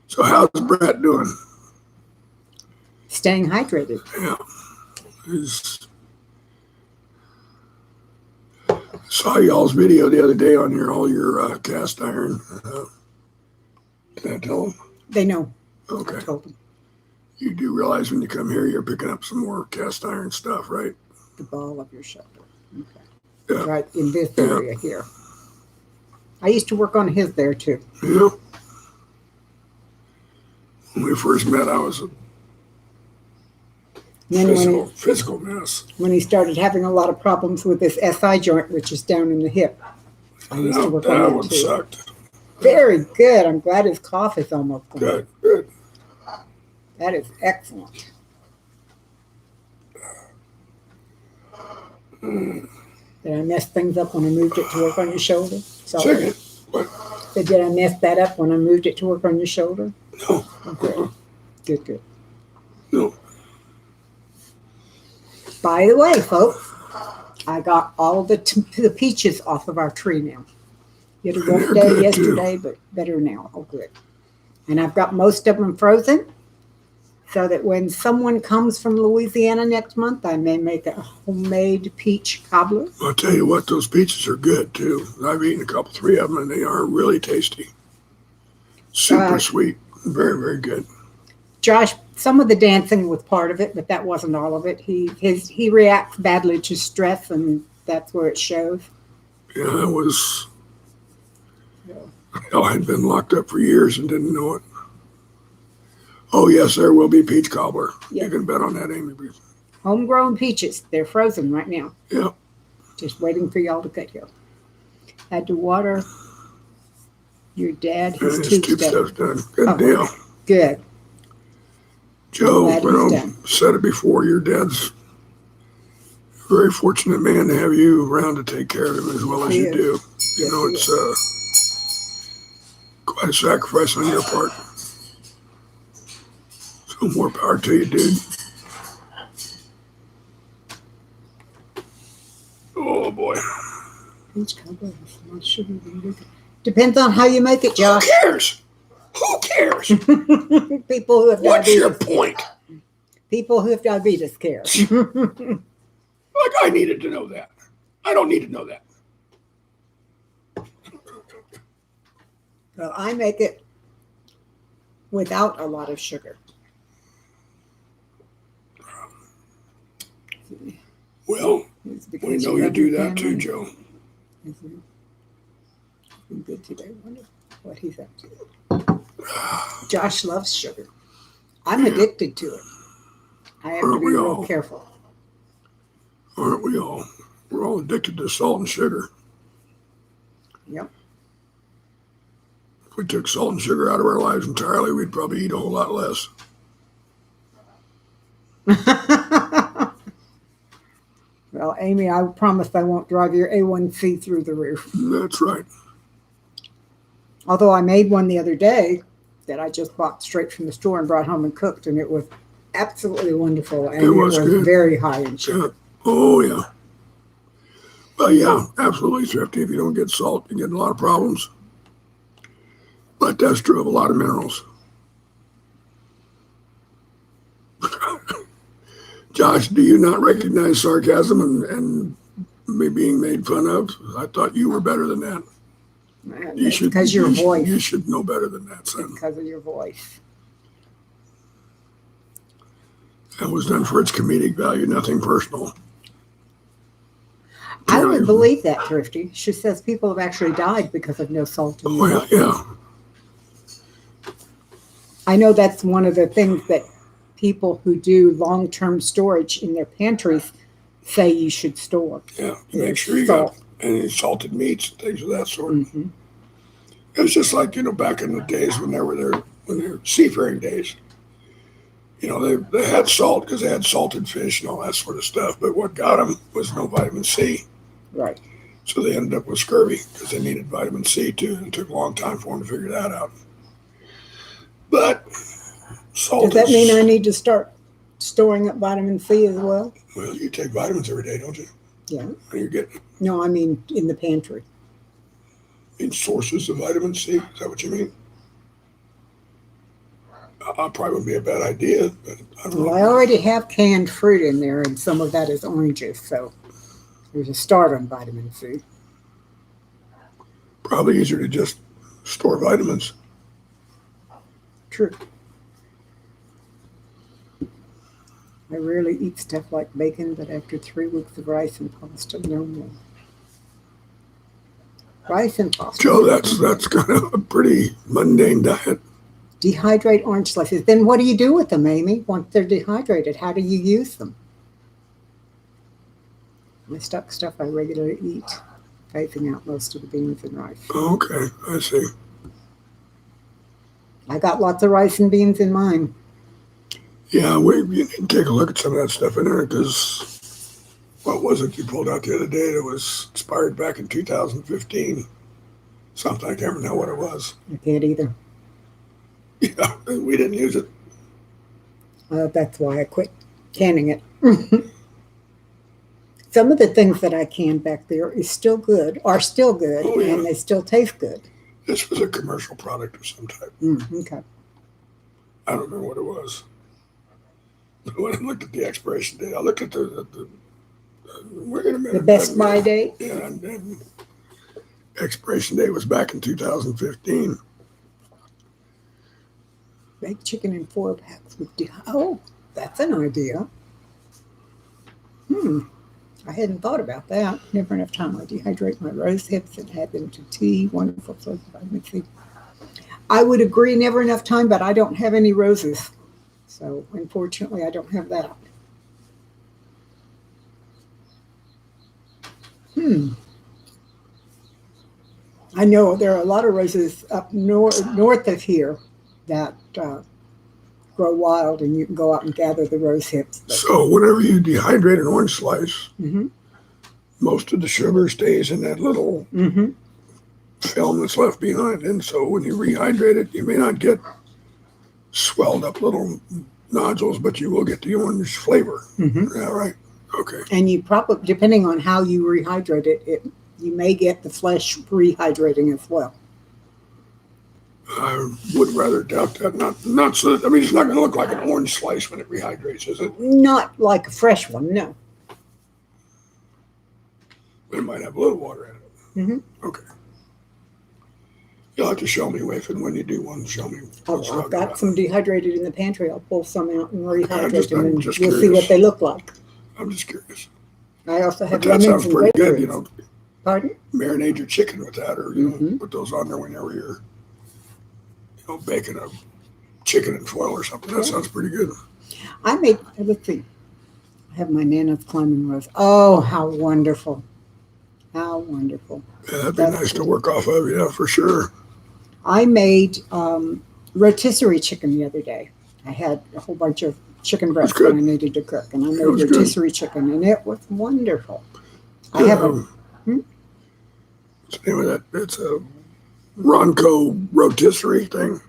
So how's Brett doing? Staying hydrated. Yeah. Saw y'all's video the other day on all your cast iron. Can I tell them? They know. Okay. I told them. You do realize when you come here, you're picking up some more cast iron stuff, right? The ball of your shoulder. Okay. Yeah. Right in this area here. I used to work on his there too. Yeah. When we first met, I was a physical mess. When he started having a lot of problems with his SI joint, which is down in the hip. I used to work on that that one too. sucked. Very good. I'm glad his cough is almost gone. Good, good. That is excellent. Did I mess things up when I moved it to work on your shoulder? Sorry. Second. What? Did I mess that up when I moved it to work on your shoulder? No. Okay. Good, good. No. By the way, folks, I got all the peaches off of our tree now. You had a rough day yesterday, but better now. Oh, good. And I've got most of them frozen so that when someone comes from Louisiana next month, I may make a homemade peach cobbler. I'll tell you what, those peaches are good too. I've eaten three of them, and they are really tasty. Super sweet. Very, very good. Josh, some of the dancing was part of it, but that wasn't all of it. He reacts badly to stress, and that's where it shows. Yeah, it was. Hell, I'd been locked up for years and didn't know it. Oh, yes, there will be peach cobbler. Yes. You can bet on that, Amy. Homegrown peaches. They're frozen right now. Yeah. Just waiting for y'all to get here. Had to water your dad. His tube stuff's done. Good deal. Good. Joe, said it before, your dad's a very fortunate man to have you around to take care of him as well as you do. You know, it's quite a sacrifice on your part. So more power to you, dude. Oh, boy. Peach cobbler. Depends on how you make it, Josh. Who cares? Who cares? People who have What's diabetes. your point? People who have diabetes care. Like I needed to know that. I don't need to know that. Well, I make it without a lot of sugar. Well, It's we because know you love do your that too, family. Joe. Mhm. Been good today. Wonder what he's up to. Josh loves sugar. I'm Yeah, addicted to it. I have to aren't be we real all? careful. Aren't we all? We're all addicted to salt and sugar. Yep. If we took salt and sugar out of our lives entirely, we'd probably eat a whole lot less. Well, Amy, I promise I won't drive your A1C through the roof. That's right. Although I made one the other day that I just bought straight from the store and brought home and cooked, and it was absolutely wonderful, and It it was was good. very high in Yeah. sugar. Oh, yeah. Well, yeah, absolutely, Thrifty. If you don't get salt, you get a lot of problems. But that's true of a lot of minerals. Josh, do you not recognize sarcasm and me being made fun of? I thought you were better than that. You It's should, because your voice. you should know better than that, It's son. because of your voice. That was done for its comedic value, nothing personal. I Apparently, would believe that, Thrifty. She says people have actually died because of no salt in oh, your yeah, life. yeah. I know that's one of the things that people who do long-term storage in their pantries say you should store. Yeah, to make Is sure you got salt. any salted meats and things of that sort. Hmm. It was just like, back in the days when they were seafaring days. They had salt because they had salted fish and all that sort of stuff. But what got them was no vitamin C. Right. So they ended up with scurvy because they needed vitamin C too. And it took a long time for them to figure that out. But salt Does that mean I is, need to start storing up vitamin C as well? well, you take vitamins every day, don't you? Yeah. And you're getting No, I mean in the pantry. sources of vitamin C. Is that what you mean? Probably would be a bad idea, but I don't Well, I know. already have canned fruit in there, and some of that is oranges, so there's a start on vitamin C. Probably easier to just store vitamins. True. I rarely eat stuff like bacon, but after 3 weeks of rice and pasta, no more. Rice and pasta. Joe, that's kind of a pretty mundane diet. Dehydrate orange slices. Then what do you do with them, Amy? Once they're dehydrated, how do you use them? My stuff I regularly eat, phasing out most of the beans and rice. Okay, I see. I got lots of rice and beans in mine. Yeah, you need to take a look at some of that stuff in there because what was it you pulled out the other day that was expired back in 2015? Something, I can't remember what it was. I can't either. Yeah, we didn't use it. That's why I quit canning it. Some of the things that I canned back there are still good, Oh, yeah. and they still taste good. This was a commercial product of some type. Okay. I don't remember what it was. When I looked at the expiration date, I looked at wait a minute. The best buy date? Yeah, and expiration date was back in 2015. Baked chicken in 4 packs with oh, that's an idea. I hadn't thought about that. Never enough time. I dehydrate my rose hips and add them to tea. Wonderful source of vitamin C. I would agree, never enough time, but I don't have any roses. So unfortunately, I don't have that. I know there are a lot of roses up north of here that grow wild, and you can go out and gather the rose hips. So whenever you dehydrate an orange slice, Mm-hmm. most of the sugar stays in that little Mm-hmm. film that's left behind. And so when you rehydrate it, you may not get swelled up little nodules, but you will get the orange flavor. Mm-hmm. Yeah, right. Okay. And you probably, depending on how you rehydrate it, you may get the flesh rehydrating as well. I would rather doubt that. Not so. I mean, it's not going to look like an orange slice when it rehydrates, is it? Not like a fresh one, no. It might have a little water in it. Mm-hmm. Okay. Yeah, have to show me if and when you do one. Show me. Oh, I've got some dehydrated in the pantry. I'll pull some out and rehydrate them, I'm and just you'll see curious. what they look like. I'm just curious. I also have But that lemons sounds and pretty good. grapefruits. Pardon? Marinate your chicken with that, or Mm-hmm. put those on there whenever you're baking a chicken in foil or something. That sounds pretty good. I made. Let's see. I have my Nana's climbing rose. Oh, how wonderful! How wonderful! Yeah, that'd be That's nice to good. work off of. Yeah, for sure. I made rotisserie chicken the other day. I had a whole bunch of chicken That's breasts that I good. needed to cook, and I That made was good. rotisserie chicken, and it was wonderful. I Yeah, have a what's the name of that? It's a Ronco rotisserie thing.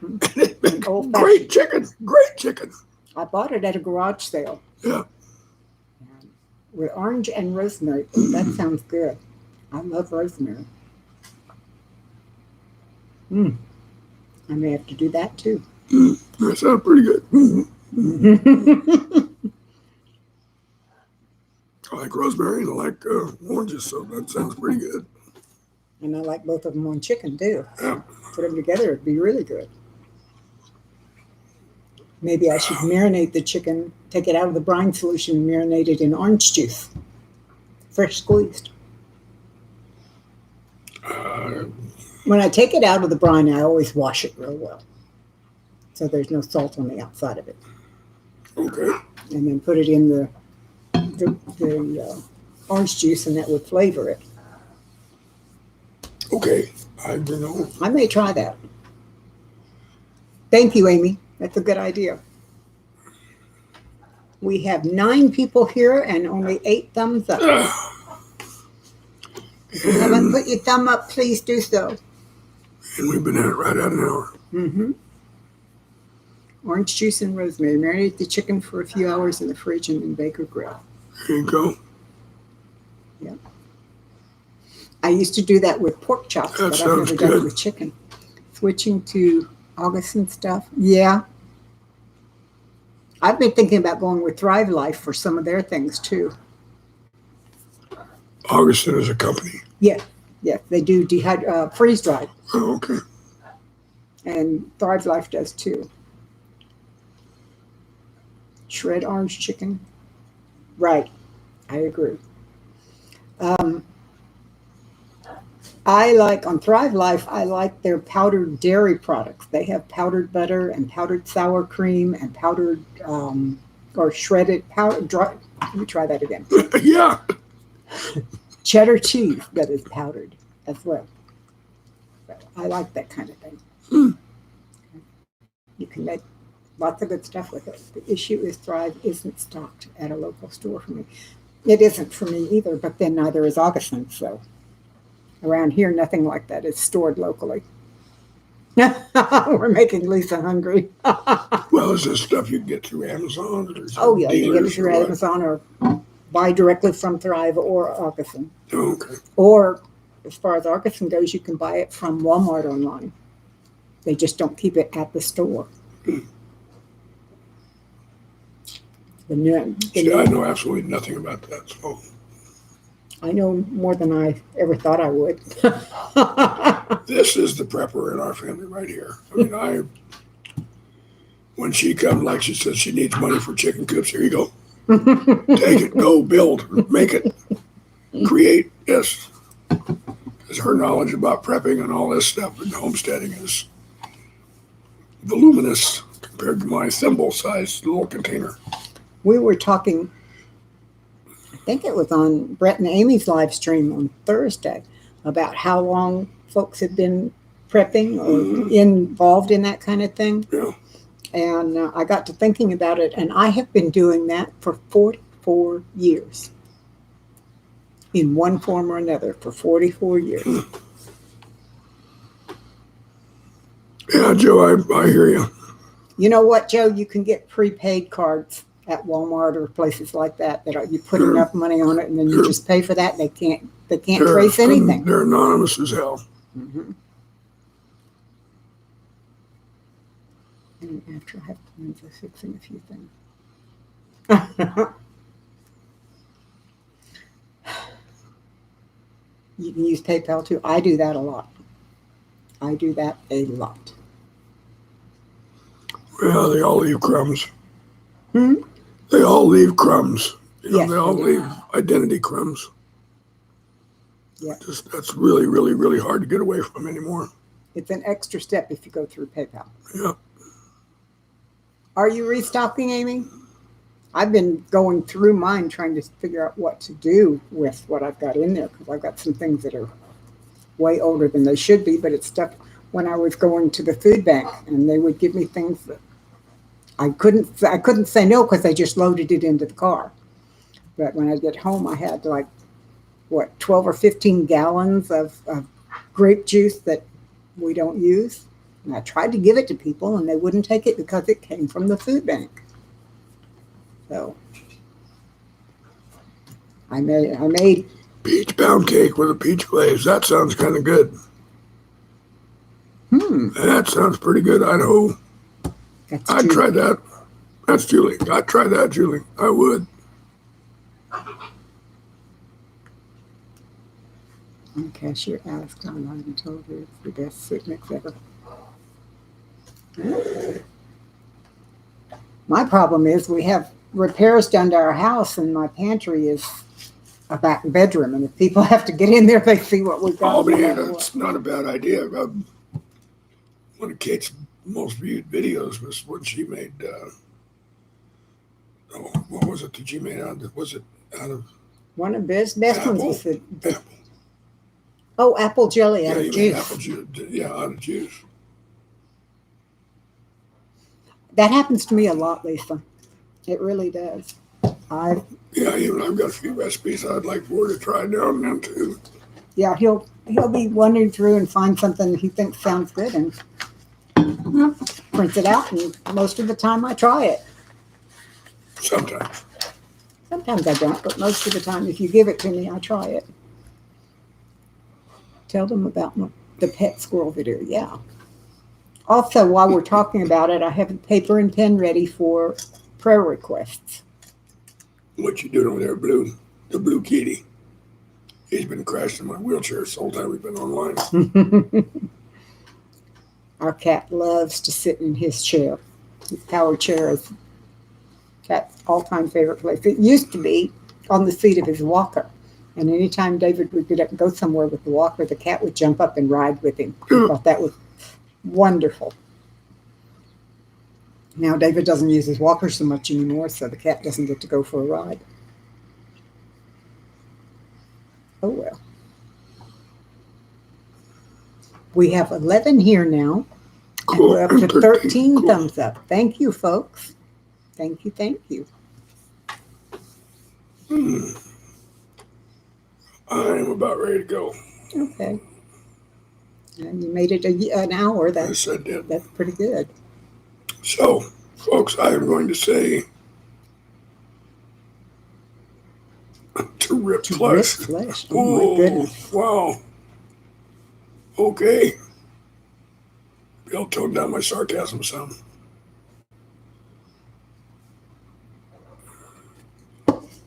an old Great fashioned. chicken. Great chicken. I bought it at a garage sale Yeah. with orange and rosemary. Ooh, that sounds good. I love rosemary. Mm, I may have to do that too. That sounds pretty good. I like rosemary and I like oranges, so that sounds pretty good. And I like both of them on chicken too. Yeah. Put them together, it'd be really good. Maybe I should marinate the chicken, take it out of the brine solution, and marinate it in orange juice, fresh squeezed. Uh, When I take it out of the brine, I always wash it real well, so there's no salt on the outside of it, okay. and then put it in the orange juice, and that would flavor it. Okay. I don't know. I may try that. Thank you, Amy. That's a good idea. We have 9 people here and only 8 thumbs up. If you haven't put your thumb up, please do so. And we've been at it right at an hour. Mm-hmm. Orange juice and rosemary. Marinate the chicken for a few hours in the fridge and then bake or grill. There you go. Yeah. I used to do that with pork chops, That but I've sounds never done it good. with chicken. Switching to August and stuff. Yeah. I've been thinking about going with Thrive Life for some of their things too. Augustin is a company. Yeah. They do freeze dried, Oh, okay. and Thrive Life does too. Shred orange chicken. Right. I agree. I like on Thrive Life, I like their powdered dairy products. They have powdered butter and powdered sour cream and powdered or shredded powder. Let me try that again. Yeah. Cheddar cheese that is powdered as well. So I like that kind of thing. You can make lots of good stuff with it. The issue is Thrive isn't stocked at a local store for me. It isn't for me either, but then neither is Augustin. So around here, nothing like that is stored locally. We're making Lisa hungry. Well, is this stuff you can get through Amazon? Or is Oh, it yeah, you can get it dealers or through what? Amazon or buy directly from Thrive or Augustin. Oh, okay. Or as far as Augustin goes, you can buy it from Walmart online. They just don't keep it at the store. See, I know absolutely nothing about that. So I know more than I ever thought I would. this is the prepper in our family right here. I mean, when she comes, like she says, she needs money for chicken coops. Here you go. Take it, go, build, make it, create. Yes, because her knowledge about prepping and all this stuff and homesteading is voluminous compared to my thimble-sized little container. We were talking, I think it was on Brett and Amy's live stream on Thursday, about how long folks had been prepping or involved in that kind of thing. Yeah. And I got to thinking about it, and I have been doing that for 44 years. In one form or another, for 44 years. Yeah, Joe, I hear you. You know what, Joe? You can get prepaid cards at Walmart or places like that you put enough money on it, and then you just pay for that. They can't trace anything. They're anonymous as hell. Mm-hmm. And after I have plans of fixing a few things. You can use PayPal too. I do that a lot. I do that a lot. Well, they all leave crumbs. Hmm? They all leave crumbs. Yes, They all they do. leave identity crumbs. Yeah. Just that's really, really, really hard to get away from anymore. It's an extra step if you go through PayPal. Yeah. Are you restocking, Amy? I've been going through mine trying to figure out what to do with what I've got in there because I've got some things that are way older than they should be, but it's stuff when I was going to the food bank and they would give me things that I couldn't say no because I just loaded it into the car. But when I get home, I had like what 12 or 15 gallons of grape juice that we don't use. And I tried to give it to people and they wouldn't take it because it came from the food bank. So I made Peach pound cake with a peach glaze. That sounds kind of good. That sounds pretty good, Idaho. that's I'd Julie. try that. That's Julie. I'd try that, Julie. I would. The cashier asked online and told her it's the best soup mix ever. My problem is we have repairs done to our house and my pantry is a back bedroom. And if people have to get in there, they see what we've got. Oh, no man, matter what. that's not a bad idea. One of Kate's most viewed videos was when she made, what was it that she made out of? Was it out of One of the best ones apple? was the Apple. apple jelly out Yeah, of you made juice. apple juice. Yeah, out of juice. That happens to me a lot, Lisa. It really does. Yeah, even I've got a few recipes I'd like for her to try now and then too. Yeah, he'll be wandering through and find something he thinks sounds good and prints it out. And most of the time, I try it. Sometimes. Sometimes I don't, but most of the time, if you give it to me, I try it. Tell them about the pet squirrel video. Yeah. Also, while we're talking about it, I have a paper and pen ready for prayer requests. What you doing over there, Blue? The Blue Kitty. He's been crashed in my wheelchair this whole time we've been online. Our cat loves to sit in his chair. His power chair is cat's all-time favorite place. It used to be on the seat of his walker. And anytime David would get up and go somewhere with the walker, the cat would jump up and ride with him. I thought that was wonderful. Now David doesn't use his walker so much anymore, so the cat doesn't get to go for a ride. Oh well. We have 11 here now. Cool. And we're up to 13 Cool. thumbs up. Thank you, folks. Thank you, thank you. I'm about ready to go. Okay. And you made it an hour. Yes, I did. That's pretty good. So, folks, I am going to say to rip To flesh. rip flesh. Oh, my goodness. Wow. Okay. Maybe I'll tone down my sarcasm some.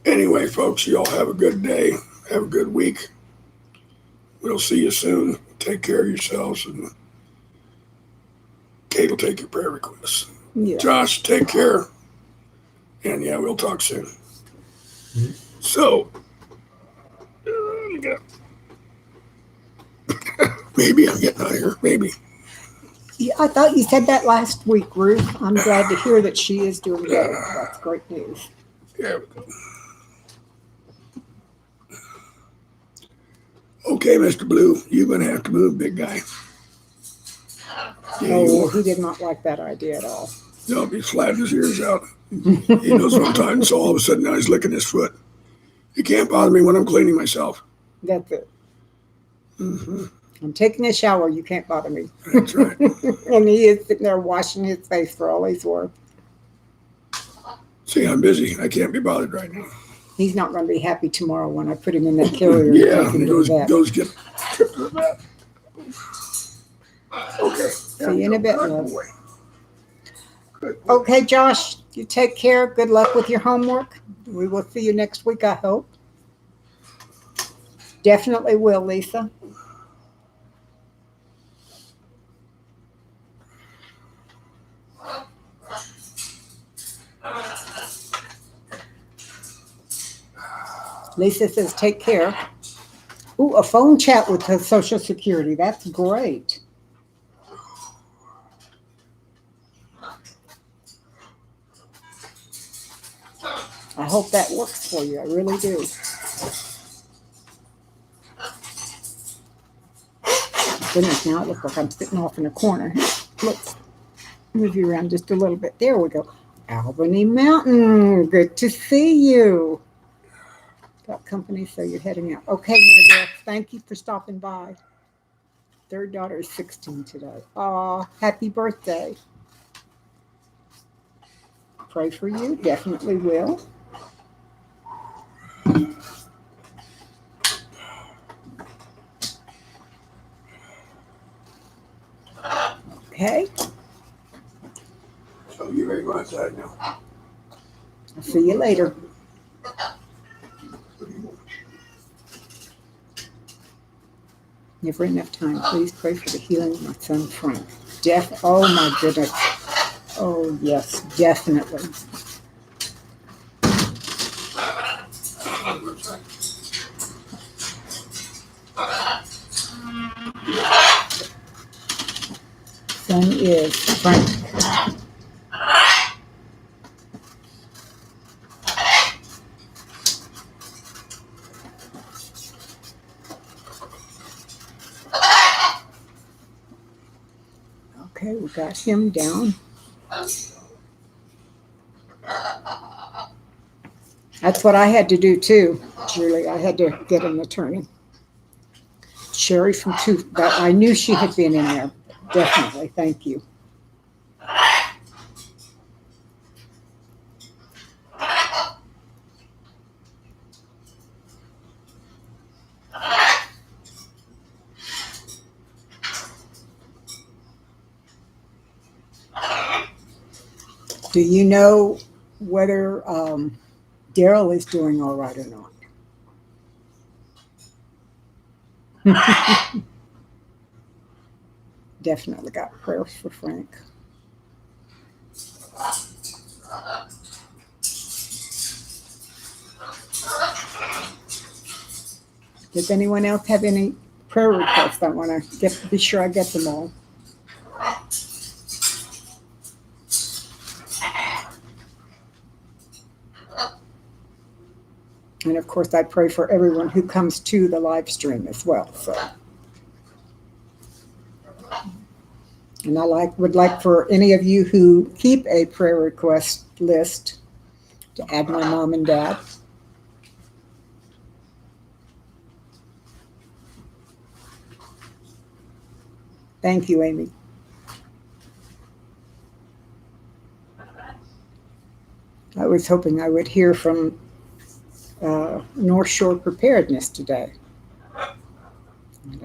Anyway, folks, you all have a good day. Have a good week. We'll see you soon. Take care of yourselves, and Kate will take your prayer requests. Yeah. Josh, take care. And yeah, we'll talk soon. So, maybe I'm getting out of here. Maybe. Yeah, I thought you said that last week, Ruth. I'm glad to hear that she is doing better. That's great news. Yeah. Okay, Mr. Blue, you're going to have to move, big guy. Yeah, you Oh, are. he did not like that idea at all. No, he slapped his ears out. He knows what I'm talking, so all of a sudden now he's licking his foot. You can't bother me when I'm cleaning myself. That's it. Mm-hmm. I'm taking a shower. You can't bother me. That's right. And he is sitting there washing his face for all he's worth. See, I'm busy. I can't be bothered right now. He's not going to be happy tomorrow when I put him in that carrier. Yeah, and take him he to the vet. goes get tripped to the vet. Okay. See you in a bit, Good love. boy. Good boy. Okay, Josh, you take care. Good luck with your homework. We will see you next week, I hope. Definitely will, Lisa. Lisa says, take care. Ooh, a phone chat with the Social Security. That's great. I hope that works for you. I really do. Goodness, now it looks like I'm sitting off in a corner. Let's move you around just a little bit. There we go. Albany Mountain, good to see you. Got company, so you're heading out. Okay, my dear, thank you for stopping by. Third daughter is 16 today. Aw, happy birthday. Pray for you, definitely will. Okay, So you ready to go outside now? I'll see you later. Never enough time. Please pray for the healing of my son Frank. Oh my goodness. Oh yes, definitely. Son is Frank. Okay, we got him down. That's what I had to do too, Julie. I had to get an attorney. Sherry from Tooth, but I knew she had been in there. Definitely. Thank you. Do you know whether Daryl is doing all right or not? Definitely got prayers for Frank. Does anyone else have any prayer requests? I want to be sure I get them all. And of course, I pray for everyone who comes to the live stream as well. So, and would like for any of you who keep a prayer request list to add my mom and dad. Thank you, Amy. I was hoping I would hear from North Shore Preparedness today.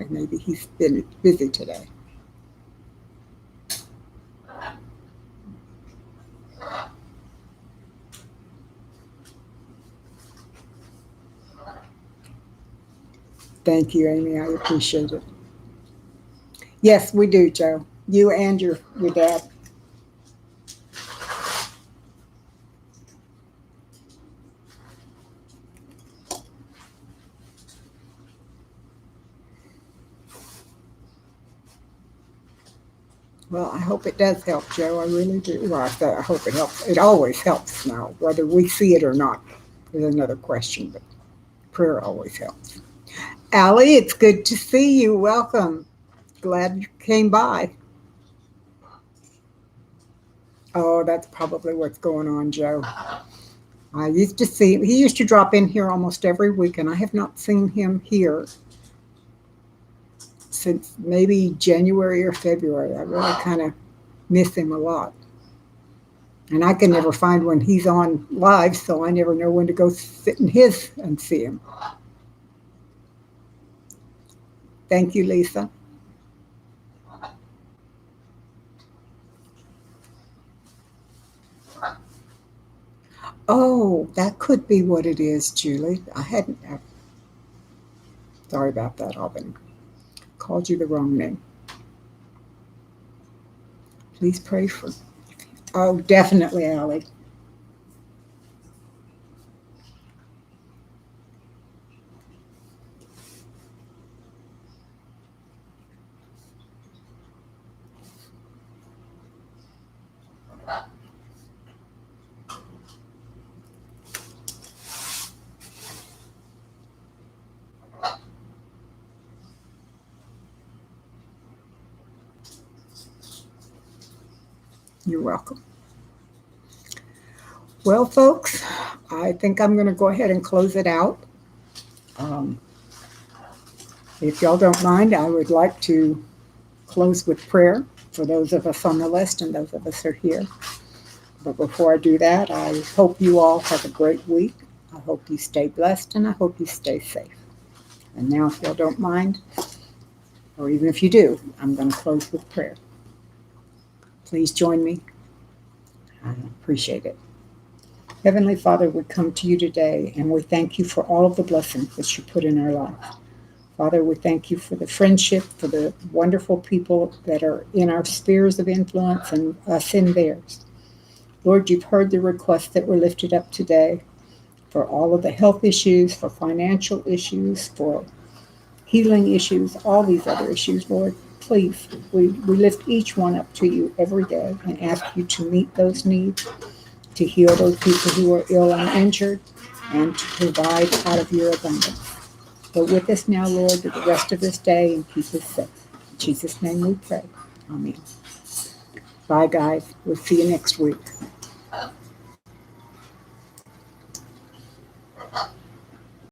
Maybe he's been busy today. Thank you, Amy. I appreciate it. Yes, we do, Joe. You and your dad. Well, I hope it does help, Joe. I really do. Well, I hope it helps. It always helps now, whether we see it or not is another question, but prayer always helps. Allie, it's good to see you. Welcome. Glad you came by. Oh, that's probably what's going on, Joe. I used to see him. He used to drop in here almost every week, and I have not seen him here since maybe January or February. I really kind of miss him a lot. And I can never find when he's on live, so I never know when to go sit in his and see him. Thank you, Lisa. Oh, that could be what it is, Julie. I hadn't. Sorry about that, Alvin. Called you the wrong name. Please pray for. Oh, definitely, Allie. You're welcome. Well, folks, I think I'm going to go ahead and close it out. Um, if y'all don't mind, I would like to close with prayer for those of us on the list and those of us who are here. But before I do that, I hope you all have a great week. I hope you stay blessed and I hope you stay safe. And now, if y'all don't mind, or even if you do, I'm going to close with prayer. Please join me. I appreciate it. Heavenly Father, we come to you today and we thank you for all of the blessings that you put in our lives. Father, we thank you for the friendship, for the wonderful people that are in our spheres of influence and us in theirs. Lord, you've heard the requests that were lifted up today for all of the health issues, for financial issues, for healing issues, all these other issues, Lord. Please, we lift each one up to you every day and ask you to meet those needs, to heal those people who are ill and injured, and to provide out of your abundance. Go with us now, Lord, to the rest of this day and keep us safe. In Jesus' name we pray. Amen. Bye, guys. We'll see you next week.